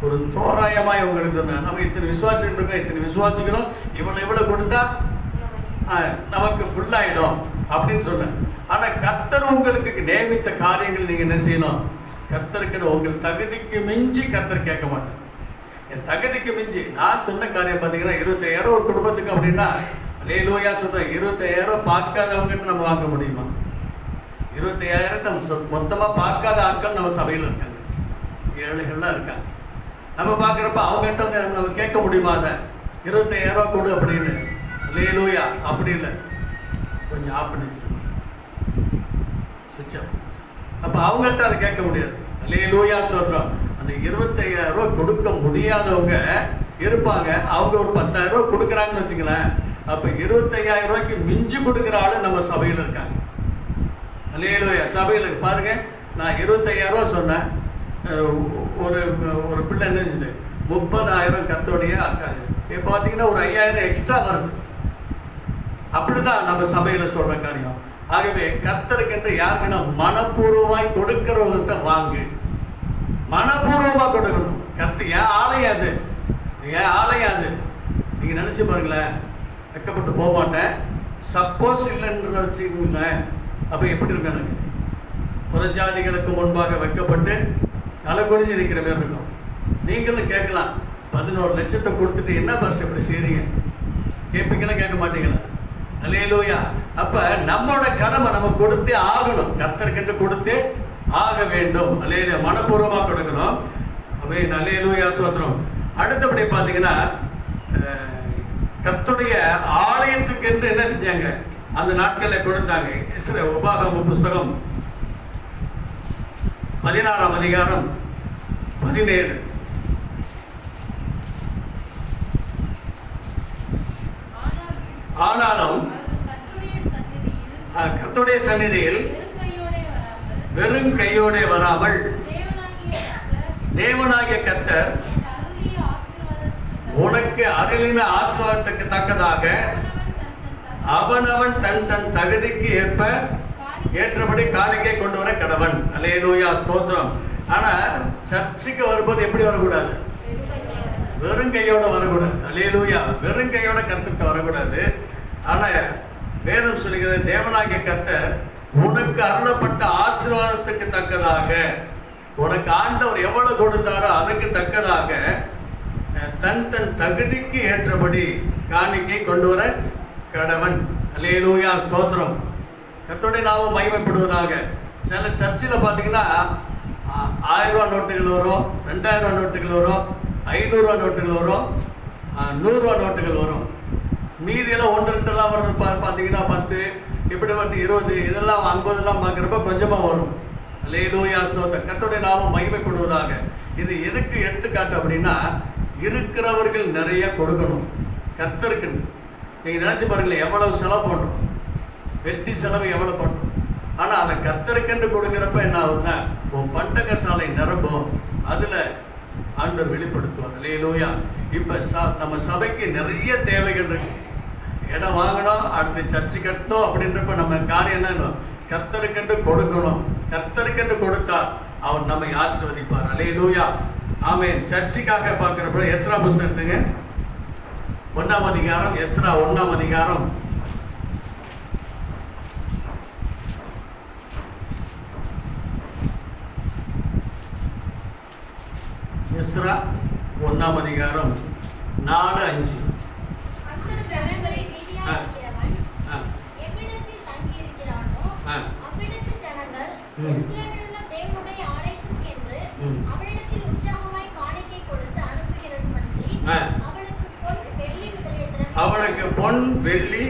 ஒரு தோராயமாய் உங்களுக்கு சொன்னேன். நம்ம இத்தனை விசுவாசிகள் இருக்கோம், இத்தனை விசுவாசிகளும் இவ்வளோ கொடுத்தா நமக்கு ஃபுல்லாகிடும் அப்படின்னு சொன்னேன். ஆனால் கர்த்தர் உங்களுக்கு நியமித்த காரியங்கள் நீங்கள் என்ன செய்யணும்? கர்த்தருக்கு உங்கள் தகுதிக்கு மிஞ்சி கர்த்தர் கேட்க மாட்டேன். என் தகுதிக்கு மிஞ்சி நான் சொன்ன காரியம் பார்த்தீங்கன்னா 25,000 ஒரு குடும்பத்துக்கு அப்படின்னா, அல்லேலூயா சொல்கிறேன், 25,000 பார்க்காதவங்ககிட்ட நம்ம வாங்க முடியுமா? 25,000 மொத்தமாக பார்க்காத ஆட்கள் நம்ம சபையில் இருக்காங்க, ஏழைகள்லாம் இருக்காங்க. நம்ம பார்க்குறப்ப அவங்ககிட்ட வந்து நம்ம கேட்க முடியுமா? அதை 25,000 கொடு அப்படின்னு. அல்லேலூயா. அப்படி இல்லை, கொஞ்சம் ஆஃப் பண்ணி வச்சுருக்கோம், சுவிட்ச் ஆஃப். அப்போ அவங்கள்ட்ட அதை கேட்க முடியாது. அல்லேலூயா ஸ்தோத்திரம். அந்த 25,000 கொடுக்க முடியாதவங்க இருப்பாங்க. அவங்க ஒரு 10,000 கொடுக்குறாங்கன்னு வச்சுங்களேன். அப்போ 25,000 மிஞ்சி கொடுக்குற ஆள் நம்ம சபையில் இருக்காங்க. அல்லேலூயா. சபையில் பாருங்க, நான் 25,000 சொன்னேன். ஒரு பிள்ளை என்ன செஞ்சது? 30,000 கர்த்தருடைய அக்காது. இப்போ பார்த்தீங்கன்னா ஒரு 5,000 எக்ஸ்ட்ரா வருது. அப்படிதான் நம்ம சபையில் சொல்ற காரியம். ஆகவே கர்த்தருக்கென்று யாருக்குன்னா மனப்பூர்வமாய் கொடுக்கிறவங்கள்ட்ட வாங்கு. மனப்பூர்வமாக கொடுக்கணும். கர்த்தர் ஏன் ஆலயம் அது, ஏன் ஆலயம் அது. நீங்கள் நினச்சி பாருங்களேன், வெக்கப்பட்டு போக மாட்டேன். சப்போஸ் இல்லைன்ற வச்சுக்கோங்களேன், அப்போ எப்படி இருக்கும்? எனக்கு புறஜாதிகளுக்கு முன்பாக வெக்கப்பட்டு தலை குடிஞ்சு நிற்கிற மாதிரி இருக்கும். நீங்களும் கேட்கலாம், 11 லட்சத்தை கொடுத்துட்டு என்ன பஸ் எப்படி செய்றீங்க கேட்பீங்களா? கேட்க மாட்டீங்களா? அல்லேலூயா. அப்ப நம்மளோட கடமை நம்ம கொடுத்தே ஆகணும். கர்த்தர்கிட்ட கொடுத்தே ஆக வேண்டும். அல்லேலூயா. மனப்பூர்வமா கொடுக்கணும். அல்லேலூயா ஸ்தோத்திரம். அடுத்தபடி பார்த்தீங்கன்னா, கர்த்தருடைய ஆலயத்துக்கு என்று என்ன செஞ்சாங்க? அந்த நாட்களில் கொடுத்தாங்க. உபாகம புஸ்தகம் 16ஆம் அதிகாரம் 17. ஆனாலும் கர்த்தருடைய சந்நிதியில் வெறும் கையோட வராமல் தேவனாகிய கர்த்தர் உனக்கு அருளின ஆசீர்வாதத்துக்கு தக்கதாக அவனவன் தன் தன் தகுதிக்கு ஏற்றபடி காணிக்கை கொண்டு வர கடவன். அல்லேலூயா ஸ்தோத்திரம். ஆனா சர்ச்சுக்கு வரும்போது எப்படி வரக்கூடாது? வெறும் கையோட வரக்கூடாது. அல்லேலூயா. வெறும் கையோட கர்த்தர்கிட்ட வரக்கூடாது. ஆனா வேதம் சொல்லுகிறது, தேவனாகிய கர்த்தர் உனக்கு அருளப்பட்ட ஆசீர்வாதத்துக்கு தக்கதாக உனக்கு ஆண்டவர் எவ்வளவு கொடுத்தாரோ அதுக்கு தக்கதாக தன் தகுதிக்கு ஏற்றபடி காணிக்கை கொண்டு வர கடவன். அல்லேலூயா, ஸ்தோத்திரம். கர்த்தருடைய நாமம் மகிமைப்படுவதாக. சில சர்ச்சில் பார்த்தீங்கன்னா 1000 ரூபா நோட்டுகள் வரும், 2000 ரூபா நோட்டுகள் வரும், 500 ரூபா நோட்டுகள் வரும், 100 ரூபா நோட்டுகள் வரும். மீதியெல்லாம் 1 2 வர்றது பார்த்தீங்கன்னா 10, இப்படி வந்து 20, இதெல்லாம் 50 பார்க்குறப்ப கொஞ்சமாக வரும். அல்லேலூயா, ஸ்தோத்திரம். கர்த்தருடைய நாமம் மகிமைப்படுவதாக. இது எதுக்கு எடுத்துக்காட்டு அப்படின்னா, இருக்கிறவர்கள் நிறைய கொடுக்கணும் கர்த்தருக்கு. நீங்கள் நினச்சி பாருங்களேன், எவ்வளவு செலவு பண்ணுறோம், வெட்டி செலவு எவ்வளோ பண்ணுறோம். ஆனால் அதை கர்த்தருக்கென்று கொடுக்குறப்ப என்ன ஆகுதுன்னா, உன் பண்டக சாலை நிரம்பும், அதில் ஆண்டவர் வெளிப்படுத்துவார். அல்லேலூயா. இப்போ நம்ம சபைக்கு நிறைய தேவைகள் இருக்கு. இடம் வாங்கணும், அடுத்து சர்ச்சு கட்டணும் அப்படின்றப்ப நம்ம காரியம் என்ன, கர்த்தருக்கென்று கொடுக்கணும். கர்த்தருக்கென்று கொடுத்தா அவர் நம்மை ஆசீர்வதிப்பார். அல்லேலூயா, ஆமென். சர்ச்சுக்காக பார்க்குறப்ப எஸ்ரா புஸ்தகம் எடுத்துங்க, 1ஆம் அதிகாரம். எஸ்ரா 1ஆம் அதிகாரம். எஸ்ரா 1ஆம் அதிகாரம் 4-5. அவனுக்கு பொன் வெள்ளி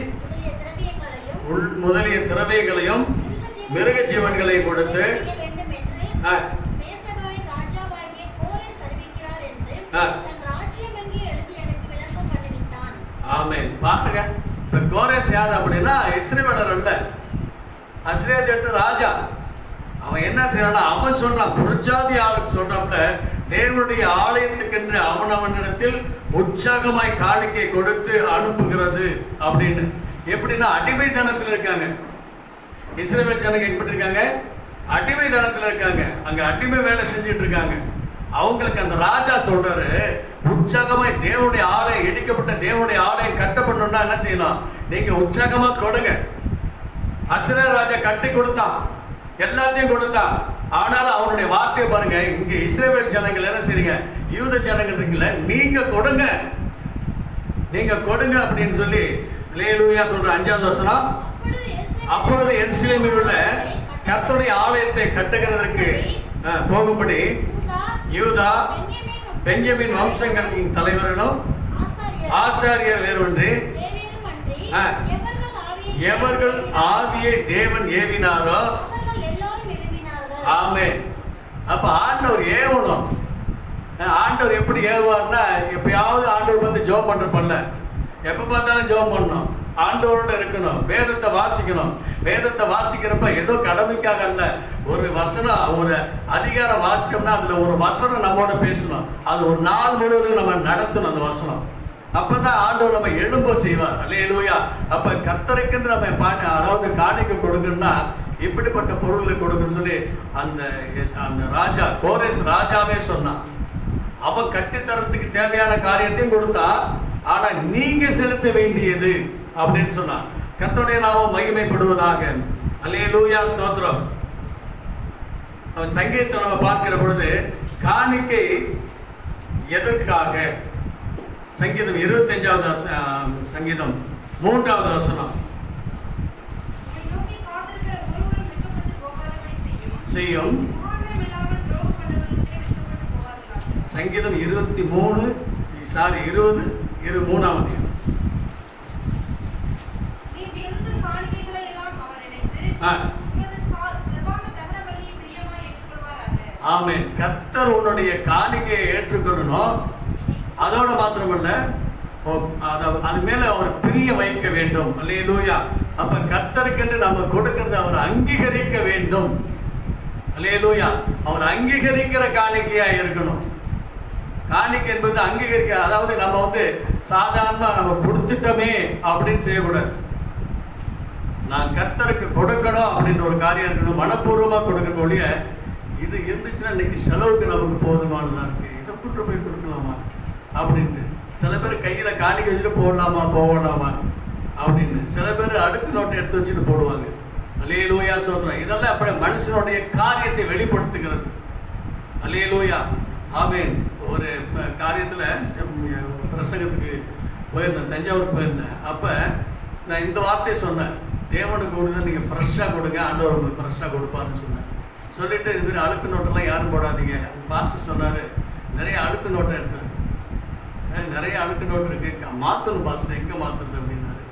முதலிய திரவியங்களையும் மிருக ஜீவன்களை கொடுத்து ஆமென். பாருங்க, இப்ப கோரேஸ் யார் அப்படின்னா இஸ்ரவேலர் அல்ல, அஸ்ரியாத் ராஜா. அவன் என்ன செய்யறான், அவன் சொல்றான், புறஜாதி ஆளுக்கு சொல்றான்ல, தேவனுடைய ஆலயத்துக்கென்று அவனவனிடத்தில் உற்சாகமாய் காணிக்கை கொடுத்து அனுப்புகிறது அப்படின்னு. எப்படின்னா, அடிமைத்தனத்தில் இருக்காங்க இஸ்ரவேல் ஜனங்க. எப்படி இருக்காங்க, அடிமைத்தனத்தில் இருக்காங்க, அங்க அடிமை வேலை செஞ்சுட்டு இருக்காங்க. அவங்களுக்கு அந்த ராஜா சொல்றாரு, உற்சாகமாய் தேவனுடைய ஆலயம், இடிக்கப்பட்ட தேவனுடைய ஆலயம் கட்டப்படணும்னா என்ன செய்யணும், நீங்க உற்சாகமா கொடுங்க. அஸ்ரியா ராஜா கட்டி கொடுத்தான், எல்லாத்தையும் கொடுத்தான். ஆனாலும் அவனுடைய வார்த்தையை பாருங்க, இங்க இஸ்ரவேல் ஜனங்கள் என்ன செய்றீங்க, யூத ஜனங்கள் இருக்கீங்கள, நீங்க கொடுங்க, நீங்க கொடுங்க அப்படின்னு சொல்லி அல்லேலூயா சொல்ற 5ஆவது வசனம். அப்பொழுது எருசலேமில் உள்ள கர்த்தருடைய ஆலயத்தை கட்டுகிறதற்கு போகும்படி யூதா பென்யமீன் வம்சங்களின் தலைவர்களும் ஆசாரியர் வேறொன்று எவர்கள் ஆவியை தேவன் ஏவினாரோ. ஆமென். அப்ப ஆண்டவர் ஏவணும். ஆண்டவர் எப்படி ஏவுவார்னா, எப்பயாவது ஆண்டவர் வந்து ஜெபம் பண்றப்பல்ல, எப்ப பார்த்தாலும் ஜெபம் பண்ணணும், ஆண்டவரோட இருக்கணும், வேதத்தை வாசிக்கணும். வேதத்தை வாசிக்கிறப்ப ஏதோ கடமைக்காக அல்ல, ஒரு வசனம், ஒரு அதிகாரம் வாசிச்சோம்னா அதுல ஒரு வசனம் நம்மோட பேசணும், அது ஒரு நாள் முழுவதும் நம்ம நடத்தணும் அந்த வசனம். அப்பதான் ஆண்டவர் நம்ம எழும்ப செய்வார். அல்லேலூயா. அப்ப கர்த்தருக்கென்று நம்ம அதாவது காணிக்க கொடுக்கணும்னா இப்படிப்பட்ட பொருளை கொடுக்கணும்னு சொல்லி அந்த ராஜா கோரேஸ் ராஜாவே சொன்னான். அவன் கட்டித்தரத்துக்கு தேவையான காரியத்தையும் கொடுத்தா, ஆனா நீங்க செலுத்த வேண்டியது அப்படின்னு சொன்னான். கர்த்தருடைய நாமம் மகிமைப்படுவதாக. அல்லேலூயா, ஸ்தோத்திரம். சங்கீதத்தை நம்ம பார்க்கிற பொழுது காணிக்கை எதற்காக, சங்கீதம் 25வது சங்கீதம் 3வது வசனம் செய்யும். சங்கீதம் 23 3வது. ஆமென். கர்த்தர் உன்னுடைய காணிக்கையை ஏற்றுக்கொள்ளணும். அதோட மாத்திரமல்ல, அது மேல அவர் பிரிய வைக்க வேண்டும். அல்லேலூயா. அப்ப கர்த்தருக்கென்று நம்ம கொடுக்கிறது அவர் அங்கீகரிக்க வேண்டும். அல்லேலூயா. அவர் அங்கீகரிக்கிற காணிக்கையா இருக்கணும். காணிக்கை என்பது அங்கீகரிக்க, அதாவது நம்ம வந்து சாதாரணமா நம்ம கொடுத்துட்டோமே அப்படின்னு செய்யக்கூடாது. நான் கர்த்தருக்கு கொடுக்கணும் அப்படின்ற ஒரு காரியம் இருக்கணும், மனப்பூர்வமா கொடுக்கணும். ஒழிய இது இருந்துச்சுன்னா இன்னைக்கு செலவுக்கு நமக்கு போதுமானதா இருக்கு, இதை கூட்டு போய் கொடுக்கலாமா அப்படின்ட்டு சில பேர் கையில காணிக்கை வச்சுட்டு போடலாமா போகலாமா அப்படின்னு சில பேர் அடுக்கு நோட்டை எடுத்து வச்சுட்டு போடுவாங்க. அல்லேலூயா, ஸ்தோத்திரம். இதெல்லாம் அப்படி மனுஷனுடைய காரியத்தை வெளிப்படுத்துகிறது. அல்லேலூயா, ஆமென். ஒரு காரியத்தில் பிரசங்கத்துக்கு போயிருந்தேன், தஞ்சாவூருக்கு போயிருந்தேன். அப்போ நான் இந்த வார்த்தையை சொன்னேன், தேவனுக்கு கொடுங்க, நீங்கள் ஃப்ரெஷ்ஷாக கொடுங்க, ஆண்டவர் உங்களுக்கு ஃப்ரெஷ்ஷாக கொடுப்பாருன்னு சொன்னேன். சொல்லிவிட்டு இது மாதிரி அழுக்கு நோட்டெல்லாம் யாரும் போடாதீங்க. பாஸ்டர் சொன்னார், நிறைய அழுக்கு நோட்டை எடுத்தார். நிறைய அழுக்கு நோட்டு இருக்குது, மாற்றணும் பாஸ்டர், எங்கே மாற்றுறது அப்படின்னாரு.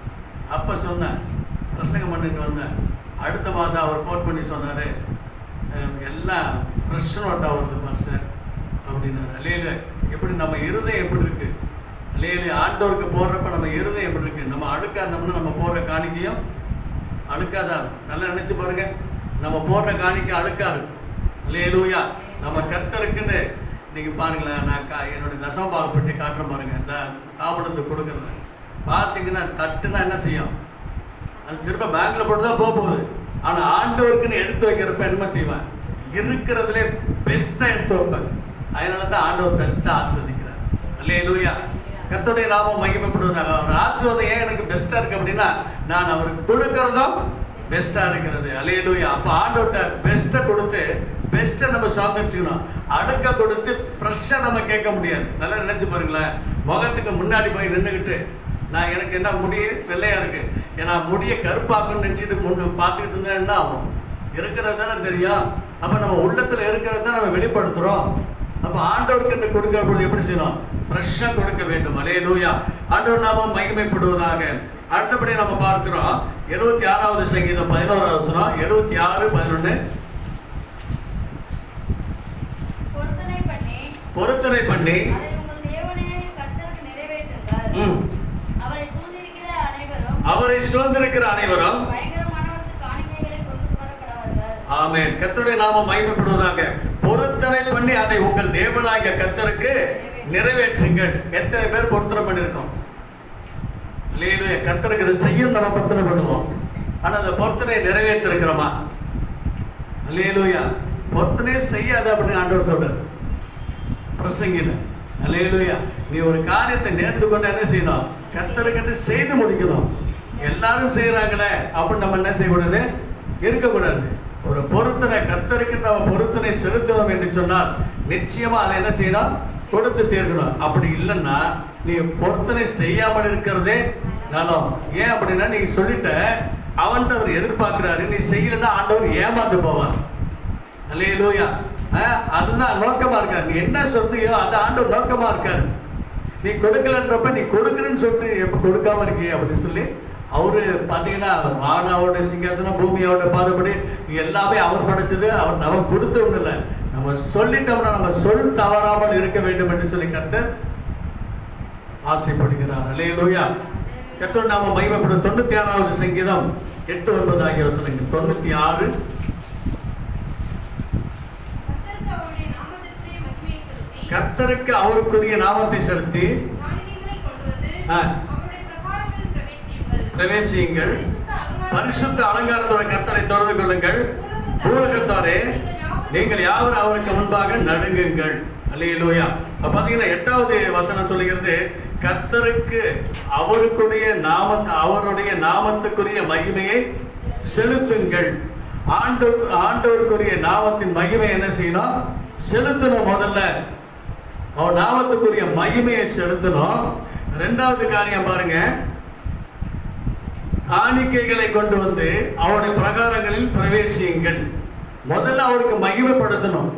அப்போ சொன்னேன், பிரசங்கம் பண்ணிட்டு வந்தேன். அடுத்த மாதம் அவர் ஃபோன் பண்ணி சொன்னார், எல்லாம் ஃப்ரெஷ் நோட்டாக வருது பாஸ்டர் அப்படின்னாரு. அல்லேலூயா. எப்படி நம்ம இருதயம் எப்படி இருக்குது, அல்லேலூயா. ஆண்டவருக்கு போடுறப்ப நம்ம இருதயம் எப்படி இருக்குது. நம்ம அழுக்காக இருந்தோம்னா நம்ம போடுற காணிக்கையும் அழுக்காக தான் இருக்கும். நல்லா நினச்சி பாருங்க, நம்ம போடுற காணிக்கை அழுக்காக இருக்கும். அல்லேலூயா. நம்ம கர்த்தருக்குன்னு நீங்கள் பாருங்களேன், நான் என்னுடைய தசமபாகப்பட்டி காட்டுற பாருங்கள், இந்த ஸ்தாபனத்துக்கு கொடுக்குறத பார்த்தீங்கன்னா தட்டுனா என்ன செய்யும், அது திரும்ப பேங்கில் போட்டு தான் போகுது. ஆனால் ஆண்டவருக்குன்னு எடுத்து வைக்கிறப்ப என்ன செய்வேன், இருக்கிறதுலே பெஸ்ட்டாக எடுத்து வைப்பேன். அதனால தான் ஆண்டவர் பெஸ்ட்டாக ஆஸ்வதிக்கிறார். அல்லேலூயா. கர்த்தருடைய நாமம் மகிமைப்படுவதாக. அவர் ஆசீர்வாதம் ஏன் எனக்கு பெஸ்ட்டாக இருக்குது அப்படின்னா, நான் அவருக்கு கொடுக்கறதும் பெஸ்ட்டாக இருக்கிறது. அல்லேலூயா. அப்போ ஆண்டவர்கிட்ட பெஸ்ட்டை கொடுத்து பெஸ்ட்டை நம்ம சாதிச்சுக்கணும். அழுக்க கொடுத்து ஃப்ரெஷ்ஷாக நம்ம கேட்க முடியாது. நல்லா நினச்சி பாருங்களேன், முகத்துக்கு முன்னாடி போய் நின்றுக்கிட்டு நான் எனக்கு என்ன முடி வெள்ளையாக இருக்குது, ஏன்னா முடியை கருப்பாக்குன்னு நினச்சிட்டு முன்னு பார்த்துக்கிட்டு இருந்தா என்ன ஆகும், இருக்கிறது தானே தெரியும். அப்போ நம்ம உள்ளத்தில் இருக்கிறது தான் நம்ம வெளிப்படுத்துகிறோம். அப்போ ஆண்டவர்கிட்ட கொடுக்கிற பொழுது எப்படி செய்யணும், ஃப்ரெஷ்ஷாக கொடுக்க வேண்டும். அல்லேலூயா. ஆண்டவர் நாமம் மகிமைப்படுவதாக. அடுத்தபடி நம்ம பார்க்கிறோம் 76வது சங்கீதம் 11வது வசனம். 76:11. பொருத்தனை பண்ணி அவரை சுதந்திரிக்கிற அனைவரும் ஆமென். கர்த்தருடைய நாமம் மகிமைப்படுவதாக. பொருத்தனை பண்ணி அதை உங்கள் தேவனாகிய கர்த்தருக்கு நிறைவேற்றுங்கள். எத்தனை பேர் பொருத்தனை பண்ணியிருக்கோம்? அல்லேலூயா. கர்த்தருக்கு இதை செய்யும் நம்ம பொருத்தனை பண்ணுவோம். ஆனால் அந்த பொருத்தனை நிறைவேற்றிருக்கிறோமா? அல்லேலூயா. பொருத்தனை செய்யாத அப்படின்னு ஆண்டவர் சொல்றாரு பிரசங்கில. அல்லேலூயா. நீ ஒரு காரியத்தை நேர்ந்து கொண்டு என்ன செய்யணும், கர்த்தருக்கு செய்து முடிக்கணும். எல்லாரும் செய்யறாங்களே அப்படின்னு நம்ம என்ன செய்யக்கூடாது, இருக்கக்கூடாது. ஒரு பொருத்தனை கர்த்தருக்கு நம்ம பொருத்தனை செலுத்தணும் என்று சொன்னால் நிச்சயமா அதை என்ன செய்யணும், கொடுத்து தீர்க்கணும். அப்படி இல்லைன்னா நீ பொருத்தனை செய்யாமல் இருக்கிறதே நலம். ஏன் அப்படின்னா நீ சொல்லிட்ட, அவன்கிட்ட அவர் எதிர்பார்க்கிறாரு, நீ செய்யலன்னா ஆண்டவர் ஏமாந்து போவார். அல்லேலூயா. அதுதான் நோக்கமா இருக்காரு. நீ என்ன சொல்றியோ அது ஆண்டவர் நோக்கமா இருக்காரு. நீ கொடுக்கலன்றப்ப நீ கொடுக்குறேன்னு சொல்லிட்டு எப்ப கொடுக்காம இருக்கிய அப்படின்னு சொல்லி அவரு பார்த்தீங்கன்னா வானாவோட சிங்காசனம் பூமியோட பாதப்படி எல்லாமே அவர் படைச்சது. அவர் நம்ம கொடுத்த ஒண்ணு இல்லை, நம்ம சொல்லிட்டோம்னா நம்ம சொல் தவறாமல் இருக்க வேண்டும் என்று சொல்லி கர்த்தர் ஆசைப்படுகிறார். அல்லேலூயா. கர்த்தர் நாம மகிமைப்படும். 96வது சங்கீதம் 8-9 ஆகிய வசனங்கள். 96. கர்த்தருக்கு அவருக்குரிய நாமத்தை செலுத்தி பிரவேசியுங்கள். பரிசுத்த அலங்காரத்தோட கர்த்தரை தொழுது கொள்ளுங்கள். பூலகத்தாரே நீங்கள் யாவரும் அவருக்கு முன்பாக நடுங்குங்கள். அல்லேலூயா. பாத்தீங்கன்னா 8வது வசனம் சொல்லுகிறது, கர்த்தருக்கு அவருடைய நாமத்துக்குரிய மகிமையை செலுத்துங்கள். ஆண்டவருக்குரிய நாமத்தின் மகிமை என்ன செய்யணும், செலுத்தணும். முதல்ல அவர் நாமத்துக்குரிய மகிமையை செலுத்தணும். 2வது காரியம் பாருங்க, காணிக்கைகளை கொண்டு வந்து அவருடைய பிரகாரங்களில் பிரவேசியுங்கள். முதல்ல அவருக்கு மகிமைப்படுத்தணும்.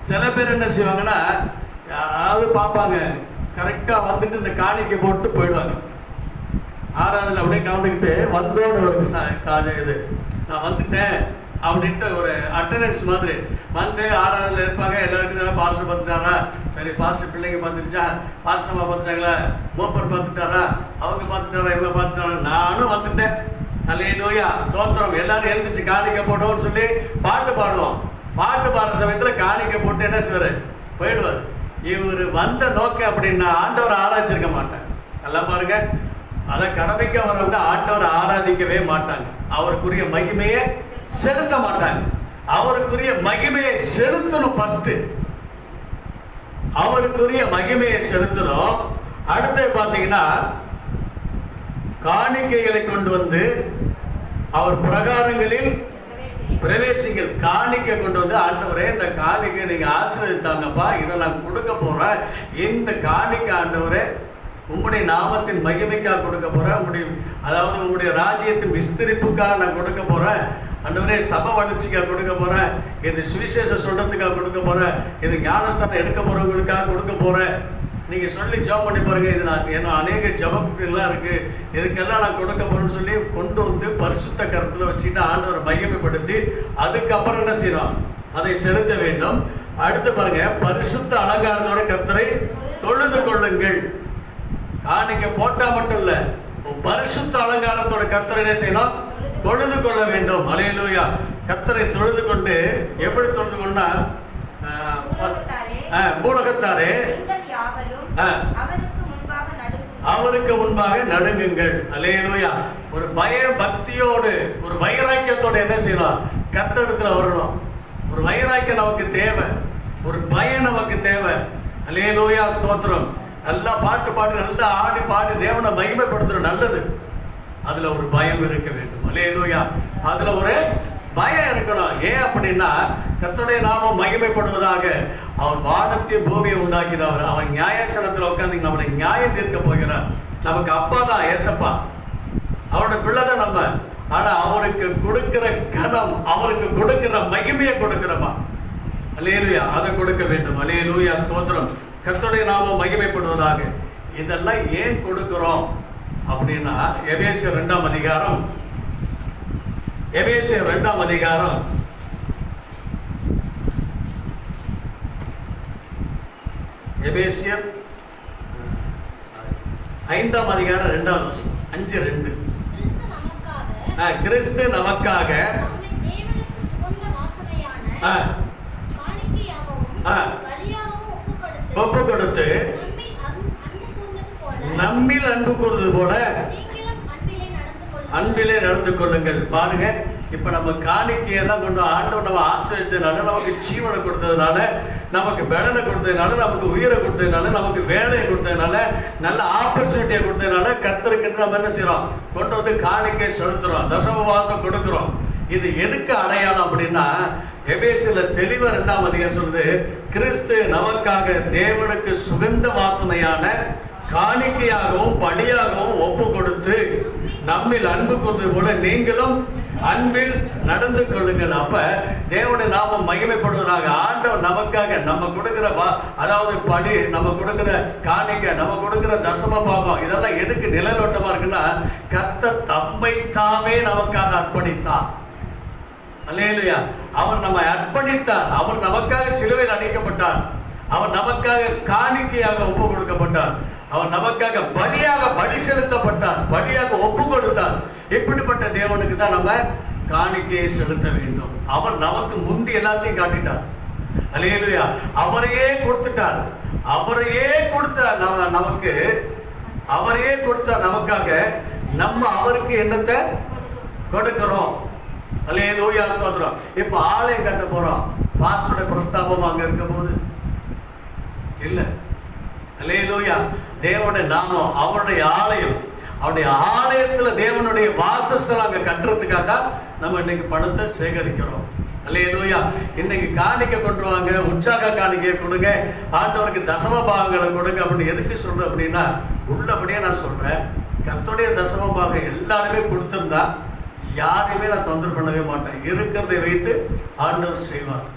சில பேர் என்ன செய்வாங்கன்னா, அதாவது பார்ப்பாங்க, கரெக்டாக வந்துட்டு இந்த காணிக்கை போட்டு போயிடுவாங்க. ஆராதனை அப்படியே கலந்துக்கிட்டு வந்தோன்னு ஒரு இது நான் வந்துட்டேன் அப்படின்ட்டு ஒரு அட்டண்டன்ஸ் மாதிரி வந்து ஆராதனையில் இருப்பாங்க. எல்லாருக்கும் பாஸ்டர் பார்த்துட்டாரா, சரி பாஸ்டர் பிள்ளைங்க பார்த்துருச்சா, பாஸ்டர்மா பார்த்துட்டாங்களா, மூப்பர் பார்த்துட்டாரா, அவங்க பார்த்துட்டாரா, இவங்க பார்த்துட்டாரா, நானும் வந்துட்டேன். அல்லேலூயா, சோத்திரம். எல்லாரும் எழுந்துச்சு காணிக்கை போட்டோம்னு சொல்லி பாட்டு பாடுவோம். பாட்டு பாடுற சமயத்தில் காணிக்கை போட்டு என்ன செய்வார், போயிடுவார். இவர் வந்த நோக்கம் அப்படின்னா ஆண்டவரை ஆராய்ச்சிருக்க மாட்டாங்க. எல்லாம் பாருங்க, அதை கடமைக்க வரவங்க ஆண்டவரை ஆராதிக்கவே மாட்டாங்க. அவருக்குரிய மகிமையை செலுத்த மாட்டாங்க. அவருக்குரிய மகிமையை செலுத்தணும். ஃபர்ஸ்ட் அவருக்குரிய மகிமையை செலுத்தணும். அடுத்து பார்த்தீங்கன்னா காணிக்கைகளை கொண்டு வந்து அவர் பிரகாரங்களில் பிரவேசிங்கள். காணிக்கை கொண்டு வந்து, ஆண்டவரே இந்த காணிக்கை நீங்க ஆசீர்வதித்தாங்கப்பா, இதை நான் கொடுக்க போறேன். இந்த காணிக்கை ஆண்டவரே உம்முடைய நாமத்தின் மகிமைக்காக கொடுக்க போறேன். அதாவது உங்களுடைய ராஜ்யத்தின் விஸ்தரிப்புக்காக நான் கொடுக்க போறேன். ஆண்டவரே சபை வளர்ச்சிக்காக கொடுக்க போறேன். இது சுவிசேஷ சொல்றதுக்காக கொடுக்க போறேன். இது ஞானஸ்தானம் எடுக்க போறவங்களுக்காக கொடுக்க போறேன். நீங்க சொல்லி ஜெபம் பண்ணி பாருங்க. இது நான் ஏன்னா அநேக ஜெபங்கள்லாம் இருக்கு, இதுக்கெல்லாம் நான் கொடுக்க போறேன்னு சொல்லி கொண்டு வந்து பரிசுத்த கருத்துல வச்சுக்கிட்டு ஆண்டவரை மகிமைப்படுத்தி அதுக்கப்புறம் என்ன செய்யணும், அதை செலுத்த வேண்டும். அடுத்து பாருங்க, பரிசுத்த அலங்காரத்தோட கர்த்தரை தொழுது கொள்ளுங்கள். காணிக்க போட்டா மட்டும் இல்ல, பரிசுத்த அலங்காரத்தோட கர்த்தரை என்ன செய்யணும், தொழுது கொள்ள வேண்டும். அல்லேலூயா. கர்த்தரை தொழுது கொண்டு எப்படி தொழுது கொள்ளா, பூலகத்தாரே அவருக்கு முன்பாக நடுங்குங்கள். அல்லேலூயா. ஒரு பய பக்தியோடு ஒரு வைராக்கியத்தோடு என்ன செய்யலாம், கர்த்தரிடத்துல வரணும். ஒரு வைராக்கியம் நமக்கு தேவை, ஒரு பயம் நமக்கு தேவை. அல்லேலூயா, ஸ்தோத்திரம். நல்லா பாட்டு பாடி, நல்லா ஆடி பாடி தேவனை மகிமைப்படுத்துற நல்லது. அதுல ஒரு பயம் இருக்க வேண்டும். அல்லேலூயா. அதுல ஒரு பயம் இருக்கணும். ஏன் அப்படின்னா, கர்த்தருடைய நாமம் மகிமைப்படுவதாக. அவர் வானத்தையும் பூமியை உண்டாக்கினவர். அவர் நியாயாசனத்தில் உட்காந்து நம்மளை நியாயம் தீர்க்க போகிறார். நமக்கு அப்பா தான் ஏசப்பா, அவரோட பிள்ளை தான் நம்ம. ஆனா அவருக்கு கொடுக்கிற கனம், அவருக்கு கொடுக்கிற மகிமையை கொடுக்கிறோமா? அல்லேலூயா. அதை கொடுக்க வேண்டும். அல்லேலூயா, ஸ்தோத்திரம். கர்த்தருடைய நாமம் மகிமைப்படுவதாக. இதெல்லாம் ஏன் கொடுக்கிறோம் அப்படின்னா, எபேசியர் 2ஆம் அதிகாரம், எபேசியர் 2ஆம் அதிகாரம், எபேசியர் 5ஆம் அதிகாரம் 2ஆவது வசனம், 5:2. கிறிஸ்து நமக்காக ஒப்பு கொடுத்து நம்மில் அன்பு கூறுவது போல அன்பிலே நடந்து கொள்ளுங்கள். பாருங்க, இப்ப நம்ம காணிக்கையெல்லாம் கொண்டு ஆண்டவர் நம்ம ஆசீர்வதித்ததுனால, நமக்கு ஜீவனை கொடுத்ததுனால, நமக்கு பலனை கொடுத்ததுனால, நமக்கு உயிரை கொடுத்ததுனால, நமக்கு வேலையை கொடுத்ததுனால, நல்ல ஆப்பர்ச்சுனிட்டியை கொடுத்ததுனால, கர்த்தருக்கு நம்ம என்ன செய்யறோம், கொண்டு வந்து காணிக்கை செலுத்துறோம், தசமபாகம் கொடுக்கிறோம். இது எதுக்கு அடையாளம் அப்படின்னா, எபேசியர்ல தெளிவா 2ஆம் அதிகாரம் சொல்லுது, கிறிஸ்து நமக்காக தேவனுக்கு சுகந்த வாசனையான காணிக்கையாகவும் பலியாகவும் ஒப்பு கொடுத்து நம்மில் அன்பு கூர்ந்தது போல நீங்களும் அன்பில் நடந்து கொள்ளுங்கள். அப்ப தேவனுடைய நாமம் மகிமைப்படுவதாக. ஆண்டவர் நமக்காக நம்ம கொடுக்கிற அதாவது பலி, நம்ம கொடுக்கிற காணிக்கை, நம்ம கொடுக்கிற தசம பாகம், இதெல்லாம் எதுக்கு நிழலோட்டமா இருக்குன்னா, கர்த்தர் தம்மை தாமே நமக்காக அர்ப்பணித்தார். அல்லேலூயா. அவர் நம்மை அர்ப்பணித்தார். அவர் நமக்காக சிலுவையில் அடிக்கப்பட்டார். அவர் நமக்காக காணிக்கையாக ஒப்பு கொடுக்கப்பட்டார். அவர் நமக்காக பலியாக பலி செலுத்தப்பட்டார், பலியாக ஒப்பு கொடுத்தார். இப்படிப்பட்ட தேவனுக்கு தான் நம்ம காணிக்கையை செலுத்த வேண்டும். அவர் நமக்கு முந்தி எல்லாத்தையும் காட்டிட்டார். அல்லேலூயா. அவரையே கொடுத்துட்டார், அவரையே கொடுத்தார் நமக்கு, அவரையே கொடுத்தார் நமக்காக. நம்ம அவருக்கு என்னத்தை கொடுக்கிறோம். அல்லேலூயா, ஸ்தோத்திரம். இப்ப ஆலயம் கட்ட போறோம், பாஸ்டருடைய பிரஸ்தாபம் அங்க இருக்க போது இல்ல. அல்லேலூயா. தேவனுடைய நாமம், அவருடைய ஆலயம், அவருடைய ஆலயத்துல தேவனுடைய வாசஸ்தலம் அங்க கட்டுறதுக்காக தான் நம்ம இன்னைக்கு பணத்தை சேகரிக்கிறோம். அல்லேலூயா. இன்னைக்கு காணிக்கை கொண்டு வாங்க, உற்சாக காணிக்கையை கொடுங்க, ஆண்டவருக்கு தசம பாகங்களை கொடுங்க அப்படின்னு எதுக்கு சொல்றேன் அப்படின்னா, உள்ளபடியே நான் சொல்றேன், கர்த்தருடைய தசம பாகம் எல்லாருமே கொடுத்திருந்தா யாரையுமே நான் தொந்தரவு பண்ணவே மாட்டேன். இருக்கிறதை வைத்து ஆண்டவர் செய்வார்.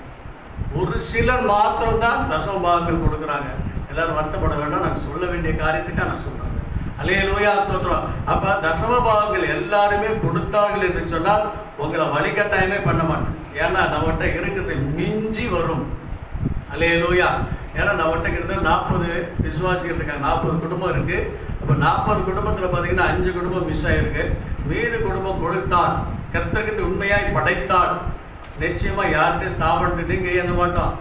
ஒரு சிலர் மாத்திரம்தான் தசம பாகங்கள் கொடுக்குறாங்க. எல்லாரும் வருத்தப்பட வேண்டாம், நான் சொல்ல வேண்டிய காரியத்துக்காக நான் சொல்றேன். அல்லேலூயா, ஸ்தோத்திரம். அப்ப தசம பாகங்கள் எல்லாருமே கொடுத்தார்கள் என்று சொன்னால் உங்களை வழிகட்டாயமே பண்ண மாட்டேன். ஏன்னா நம்மகிட்ட இருக்கிறது மிஞ்சி வரும். அல்லேலூயா. ஏன்னா நம்மகிட்ட கிட்டத்தட்ட 40 விசுவாசிகள் இருக்காங்க, 40 குடும்பம் இருக்கு. அப்ப 40 குடும்பத்துல பாத்தீங்கன்னா 5 குடும்பம் மிஸ் ஆயிருக்கு. மீது குடும்பம் கொடுத்தான், கர்த்தர்கிட்ட உண்மையாய் படைத்தான், நிச்சயமா யார்கிட்ட ஸ்தாபனத்துட்டு கையேந்த மாட்டோம்.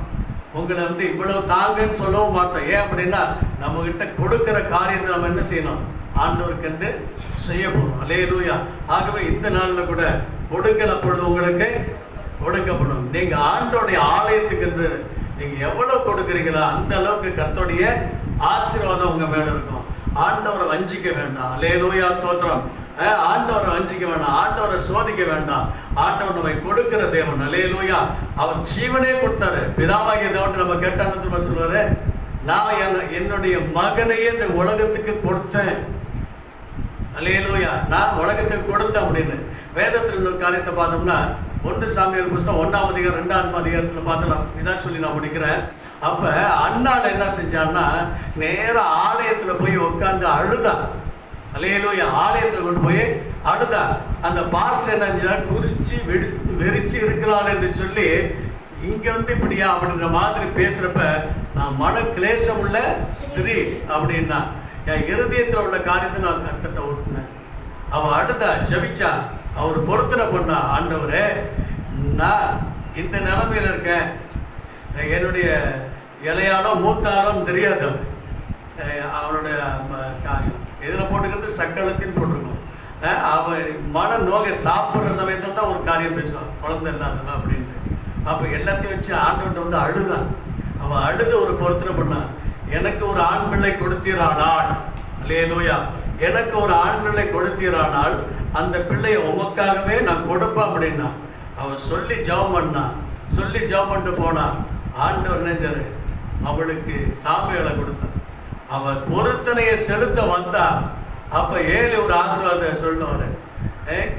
உங்களை இவ்வளவு தாங்கன்னு சொல்லவும் மாட்டோம். ஏன் அப்படின்னா, நம்ம கிட்ட கொடுக்கிற காரியத்தை நம்ம என்ன செய்யணும், ஆண்டவருக்கு செய்ய போறோம். அல்லேலூயா. ஆகவே இந்த நாள்ல கூட கொடுக்கல் அப்பொழுது உங்களுக்கு கொடுக்கப்படும். நீங்க ஆண்டோடைய ஆலயத்துக்கு என்று நீங்க எவ்வளவு கொடுக்குறீங்களோ அந்த அளவுக்கு கர்த்தருடைய ஆசீர்வாதம் உங்க மேல இருக்கும். ஆண்டவரை வஞ்சிக்க வேண்டாம். அல்லேலூயா, ஸ்தோத்திரம். ஆண்டவரை வஞ்சிக்க வேண்டாம், ஆண்டவரை சோதிக்க வேண்டாம். ஆண்டவர் நம்மை கொடுக்கிற தேவன். அல்லேலூயா. அவர் ஜீவனே கொடுத்தாரு. பிதாவாகிய தேவன் நம்ம கேட்டான்னு சொல்லுவாரு, நான் என்னுடைய மகனையே இந்த உலகத்துக்கு கொடுத்தேன். அல்லேலூயா. நான் உலகத்துக்கு கொடுத்தேன் அப்படின்னு வேதத்தில் இன்னொரு காரியத்தை பார்த்தோம்னா 1 சாமுவேல் புஸ்தகம் 1ஆம் அதிகாரம் 2ஆம் அதிகாரத்தில் பார்த்தலாம். இதான் சொல்லி நான் முடிக்கிறேன். அப்போ அண்ணாள் என்ன செஞ்சான்னா, நேராக ஆலயத்தில் போய் உட்காந்து அழுதா. அல்லேலூயா. ஆலயத்தில் கொண்டு போய் அழுதா. அந்த பாஸ் என்ன குறிச்சு வெறிச்சு இருக்கிறாள் என்று சொல்லி இங்கே வந்து இப்படியா அப்படின்ற மாதிரி பேசுகிறப்ப, நான் மன கிளேசம் உள்ள ஸ்திரீ அப்படின்னா என் இருதயத்தில் உள்ள காரியத்தை நான் கர்த்தர்ட்ட ஊற்றினேன். அவள் அழுதா, ஜபிச்சா, அவர் பொருத்தனை பண்ணா, ஆண்டவரே நான் இந்த நிலைமையில் இருக்கேன், என்னுடைய இலையாலோ மூத்தாலும் தெரியாது. அவனுடைய காரியம் இதில் போட்டுக்கிறது சக்களத்தின் போட்டிருக்கோம். அவன் மன நோகை சாப்பிட்ற சமயத்தில் தான் ஒரு காரியம் பேசுவான், குழந்தை இல்லாதவன் அப்படின்ட்டு. அப்போ எல்லாத்தையும் வச்சு ஆண்டவன்ட்ட வந்து அழுதான். அவன் அழுது ஒரு பொருத்தனை பண்ணான், எனக்கு ஒரு ஆண் பிள்ளை கொடுத்தீரானால், அல்லேலூயா, எனக்கு ஒரு ஆண் பிள்ளை கொடுத்தீரானால் அந்த பிள்ளையை உமக்காகவே நான் கொடுப்பேன் அப்படின்னா. அவன் சொல்லி ஜெபம் பண்ணான். சொல்லி ஜெபம் பண்ணிட்டு போனான். ஆண்டவர் நினைச்சாரு, அவளுக்கு சாமிகளை கொடுத்தான். அவன் பொருத்தனையை செலுத்த வந்தா. அப்போ ஏழு ஒரு ஆசீர்வாதம் சொல்லுவார்,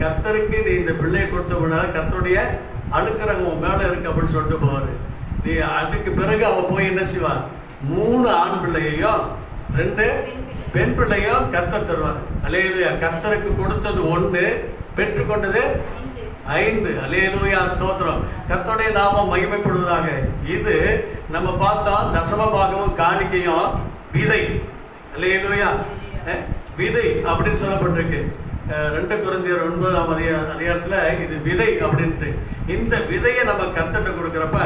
கர்த்தருக்கு நீ இந்த பிள்ளையை கொடுத்த போனால கர்த்தருடைய அனுக்கிரகம் மேலே இருக்கு அப்படின்னு சொல்லிட்டு போவார். நீ அதுக்கு பிறகு அவன் போய் என்ன செய்வான், 3 ஆண் பிள்ளையையும் 2 பெண் பிள்ளையும் கர்த்தர் தருவார். அல்லேலூயா. கர்த்தருக்கு கொடுத்தது 1, பெற்றுக்கொண்டது 5. அல்லேலூயா, ஸ்தோத்திரம். கர்த்தருடைய நாமம் மகிமைப்படுவதாக. இது நம்ம பார்த்தோம், தசமபாகமும் காணிக்கையும் விதை. அல்லேலூயா, விதை அப்படின்னு சொல்லப்பட்டிருக்கு. 2 கொரிந்தியர் 9ஆம் அதிகாரத்தில் இது விதை அப்படின்ட்டு. இந்த விதையை நம்ம கர்த்தர்ட்ட கொடுக்குறப்ப,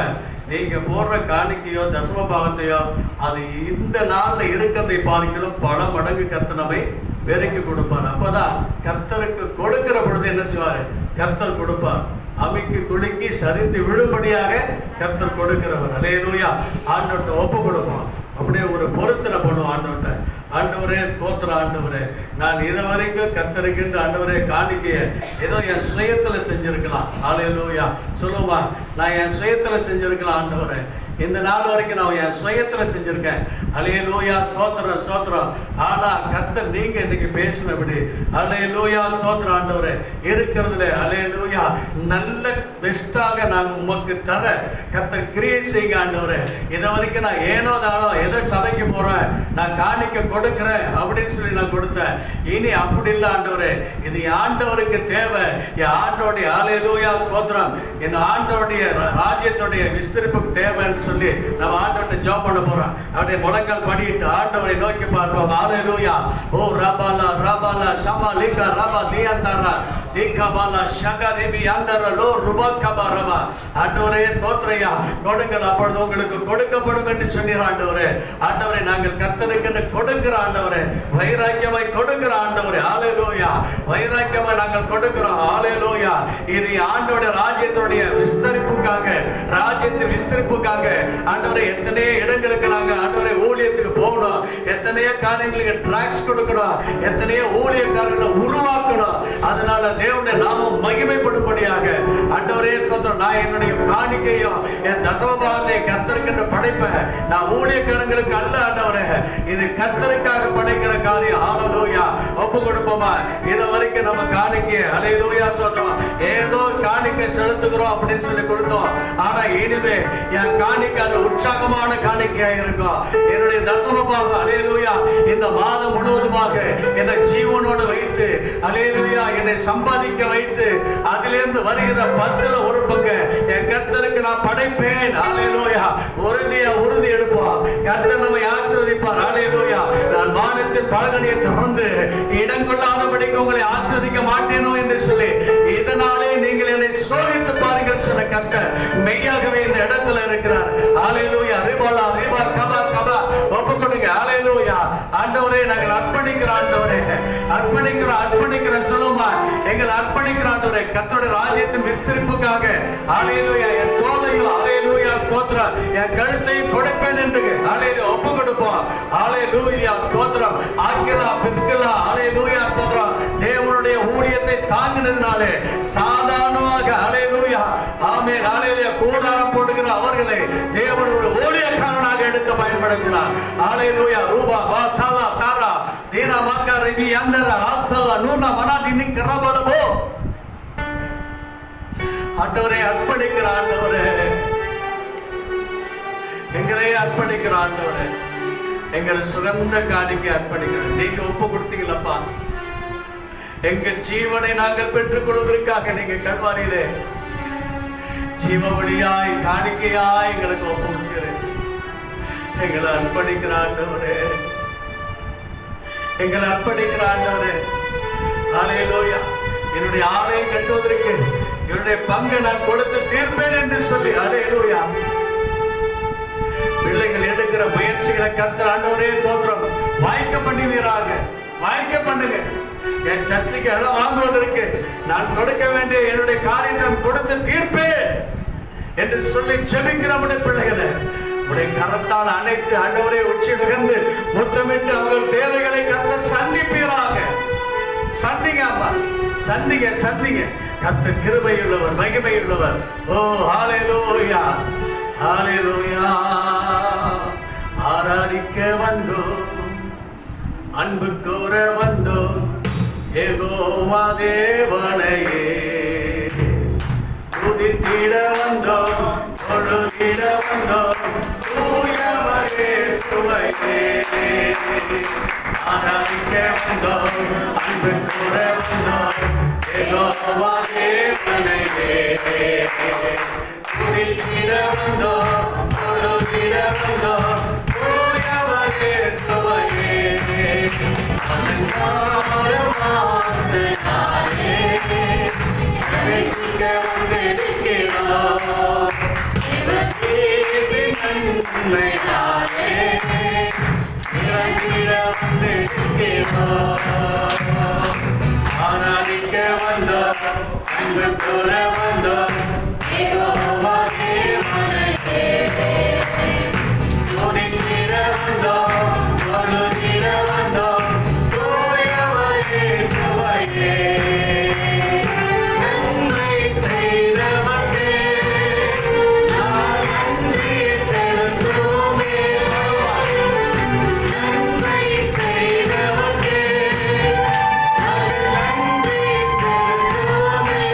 நீங்கள் போடுற காணிக்கையோ தசம பாகத்தையோ அது இந்த நாளில் இருக்கிறதை பார்க்கலும் பல மடங்கு கர்த்தர் நம்மை பெருக்கி கொடுப்பார். அப்போ தான் கர்த்தருக்கு கொடுக்கிற பொழுது என்ன செய்வார், கர்த்தர் கொடுப்பார். அமைக்கு குலுக்கி சரிந்து விழும்படியாக கர்த்தர் கொடுக்கிறவர். அல்லேலூயா. ஆண்டவர்கிட்ட ஒப்பு கொடுப்போம். அப்படியே ஒரு பொருத்தனை பண்ணுவோம் ஆண்டவர்கிட்ட. ஆண்டவரே ஸ்தோத்திரம், ஆண்டவரே நான் இதை வரைக்கும் கர்த்தருக்கின்ற ஆண்டவரே காணிக்கைய ஏதோ என் சுயத்தில் செஞ்சுருக்கலாம். அல்லேலூயா. சொல்லுமா, நான் என் சுயத்தில் செஞ்சுருக்கலாம் ஆண்டவரே, இந்த நாள் வரைக்கும் நான் என் சுயத்தில் செஞ்சுருக்கேன். அல்லேலூயா, ஸ்தோத்திரம், ஸ்தோத்திரம். ஆனால் கர்த்தர் நீங்கள் இன்னைக்கு பேசினபடி அல்லேலூயா, ஸ்தோத்திரம் ஆண்டவரே இருக்கிறதுல அல்லேலூயா நல்ல பெஸ்ட்டாக நாங்கள் உமக்கு தர கர்த்தர் கிரியை செய்ய ஆண்டவரே. இதை வரைக்கும் நான் ஏனோ தானோ எதை சபைக்கு போகிறேன், நான் காணிக்க கொடுக்குறேன் அப்படின்னு சொல்லி நான் கொடுத்தேன். இனி அப்படி இல்லை ஆண்டவரே, இது என் ஆண்டவருக்கு தேவை. என் ஆண்டோடைய அல்லேலூயா, ஸ்தோத்திரம், என் ஆண்டோடைய ராஜ்யத்துடைய விஸ்தரிப்புக்கு தேவைன்னு சொல்லி நம்ம ஆண்டவர்கிட்ட ஜெபம் பண்ண போறோம். அப்படியே முழங்கால் படிட்டு ஆண்டவரை நோக்கி பார்ப்போம். ஹல்லேலூயா. ஓ ரபாலா ரபாலா ஷமா லிகா ரபா தியந்தரா திகபாலா ஷகரிபி அந்தர லோ ருபகபா ரபா. ஆண்டவரே தோத்ரையா கொடுங்கள், அப்பொழுது உங்களுக்கு கொடுக்கப்படும் என்று சொன்னீர் ஆண்டவரே. ஆண்டவரே நாங்கள் கர்த்தருக்கு கொடுக்கிற ஆண்டவரே, வைராக்கியமாய் கொடுக்கிற ஆண்டவரே. ஹல்லேலூயா. வைராக்கியமாய் நாங்கள் கொடுக்கிறோம். ஹல்லேலூயா. இது ஆண்டவருடைய ராஜ்யத்துடைய விஸ்தரிப்புக்காக, ராஜ்யத்தின் விஸ்தரிப்புக்காக ஆண்டவரே எத்தனையோ இடங்களுக்கு நாங்கள் ஆண்டவரே ஊழியத்துக்கு போகணும், எத்தனையோ காரியங்களுக்கு ட்ராக்ஸ் கொடுக்கணும், எத்தனையோ ஊழியக்காரர்களை உருவாக்கணும். அதனால தேவனுடைய நாமம் மகிமைப்படும்படியாக ஆண்டவரே ஸ்தோத்திரம், நான் என்னுடைய காணிக்கையும் என் தசமபாகத்தை கர்த்தருக்கு படைப்பேன். நான் ஊழியக்காரங்களுக்கு அல்ல ஆண்டவரே, இது கர்த்தருக்காக படைக்கிற காரியம். ஹல்லேலூயா. ஒப்பு கொடுப்போமா? இது வரைக்கும் நம்ம காணிக்கை ஹல்லேலூயா ஸ்தோத்திரம் ஏதோ காணிக்கை செலுத்துகிறோம் அப்படின்னு சொல்லி கொடுத்தோம். ஆனா இனிமே என் காணிக்கை அது உற்சாகமான காணிக்கையா இருக்கும். என்னுடைய தசமபாகம் அல்லேலூயா இந்த மாதம் முழுவதுமாக என்னை ஜீவனோடு வைத்து அல்லேலூயா என்னை சம்பாதிக்க வைத்து அதிலிருந்து வருகிற 10ல் 1 பங்கு என் கர்த்தருக்கு நான் படைப்பேன். அல்லேலூயா. உறுதி எடுப்போம். கர்த்தர் நம்மை ஆசீர்வதிப்பார். அல்லேலூயா. நான் வானத்தின் பலகணியை திறந்து இடம் கொள்ளாதபடிக்கு உங்களை ஆசீர்வதிக்க மாட்டேனோ என்று சொல்லி இதனாலே நீங்கள் என்னை சோதித்து பாருங்கள் சொன்ன கர்த்தர் மெய்யாகவே இந்த இடத்துல இருக்கிறார். அல்லேலூயா. ரிபாலா ரிபா கபா கபா ஒப்பு கொடுங்க. ஹalleluya. ஆண்டவரே நாங்கள் அர்ப்பணிக்கிற ஆண்டவரே, அர்ப்பணிக்கிற சொல்லுமா எங்கள் அர்ப்பணிக்கிற ஆண்டவரே, கர்த்தருடைய ராஜ்யத்தின் விஸ்தரிப்புக்காக ஹalleluya. என் தோளையும் ஹalleluya ஸ்தோத்திரம், என் கழுத்தையும் கொடுப்பேன் என்று ஹalleluya ஒப்பு கொடுப்போம். ஹalleluya ஸ்தோத்திரம். ஆக்கிலா பிஸ்கிலா ஹalleluya ஸ்தோத்திரம் தேவனுடைய ஊழியத்தை தாங்கினதினாலே சாதாரணமாக ஹalleluya ஆமென் ஹalleluya கூடாரம் போடுகிற அவர்களை தேவன் ஒரு ஊழியக்காரனாக எடுத்து பயன்படுத்தினார். ஹalleluya ரூபா வாசலா தாரா தீனா மாக்கா ரிபி அந்தர ஆசலா நூனா மனாதி நிக்கறபலவோ. ஆண்டவரே அர்ப்பணிக்கிற ஆண்டவரே, எங்களை அர்ப்பணிக்கிற ஆண்டவரே, எங்களை சுகந்த காணிக்கை அர்ப்பணிக்கிறோம். நீங்க ஒப்பு கொடுத்தீங்களப்பா, எங்கள் ஜீவனை நாங்கள் பெற்றுக் கொள்வதற்காக நீங்க கல்வாரியிலே ஜீவபலியாய் காணிக்கையாய் எங்களுக்கு ஒப்பு கொடுக்கிறேன். எங்களை அர்ப்பணிக்கிற ஆண்டவரே, எங்களை அர்ப்பணிக்கிற ஆண்டவரே, ஹalleluya. என்னுடைய ஆலயம் கட்டுவதற்கு என்னுடைய பங்கை நான் கொடுத்து தீர்ப்பேன் என்று சொல்லி ஹalleluya பிள்ளைகள் எடுக்கிற முயற்சிகளை கர்த்தர் ஆண்டவரே தோற்றம் வாய்க்க பண்ணுவீராக, வாய்க்க பண்ணுங்க. என் சர்ச்சைக்கு இடம் வாங்குவதற்கு நான் கொடுக்க வேண்டிய என்னுடைய காரியத்தை கொடுத்து தீர்ப்பேன் என்று சொல்லி ஜெபிக்கிற நம்முடைய பிள்ளைகளை உடைய கரத்தால் அனைத்து ஆண்டவரே உச்சி நிகழ்ந்து முத்தமிட்டு அவர்கள் தேவைகளை கர்த்தர் சந்திப்பீராக. சந்திங்க அம்மா, சந்திங்க சந்திங்க. கர்த்தர் கிருபையுள்ளவர், மகிமையுள்ளவர். ஓ ஹalleluya ஹalleluya. ஆராதிக்க வந்தோம், அன்பு கூற வந்தோம் யெகோவா தேவனையே, துதித்திட வந்தோம், தொழுதிட வந்தோம் தூயவரே சுவையே. ஆராதிக்க வந்தோம், அன்பு கூற வந்தோம் யெகோவா தேவனையே, துதித்திட வந்தோம், தொழுதிட வந்தோம் தூயவரே சுவையே. பிரவேசிக்க வந்திருக்கிறோம், இவர் வீட்டின் நன்மையாலே இறங்கிட வந்திருக்கிறோம். ஆராதிக்க வந்தோம், அன்பு கூற வந்தோம் யெகோவா தேவனையே, துதித்திட வந்தோம், தொழுதிட வந்தோம் தூயவரே சுவையே. நன்மை செய்தவர்க்கே நாம் நன்றி செலுத்துவோமே, நன்மை செய்தவர்க்கே நாம் நன்றி செலுத்துவோமே.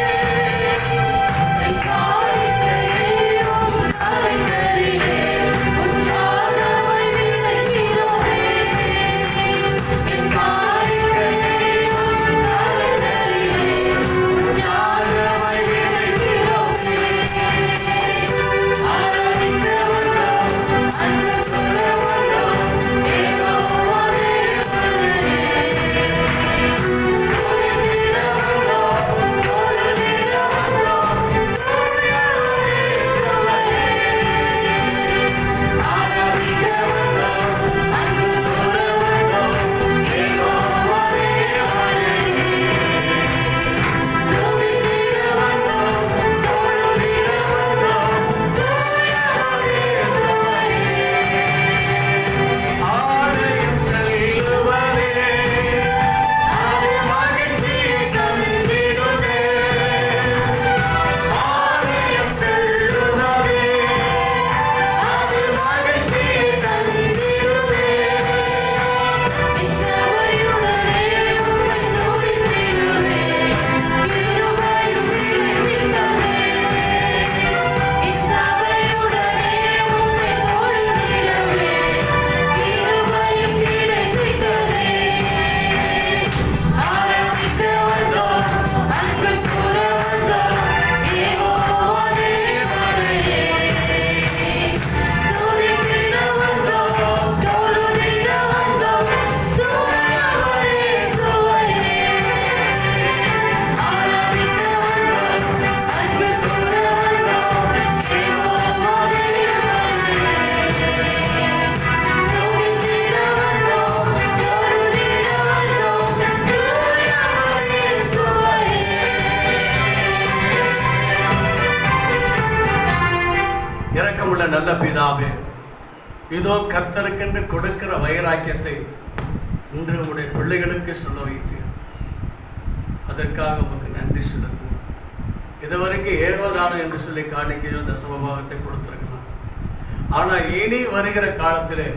பிதாவே, இதோ கர்த்தருக்கென்று கொடுக்கிற வைராக்கியத்தை இன்று உங்களுடைய பிள்ளைகளுக்கு சொல்ல வைத்தீர். அதற்காக உமக்கு நன்றி செலுத்துவோம். இதுவரைக்கும் ஏனோ தானோ என்று சொல்லி காணிக்கையோ தசமபாகத்தை கொடுத்திருக்கலாம். ஆனால் இனி வருகிற காலத்திலே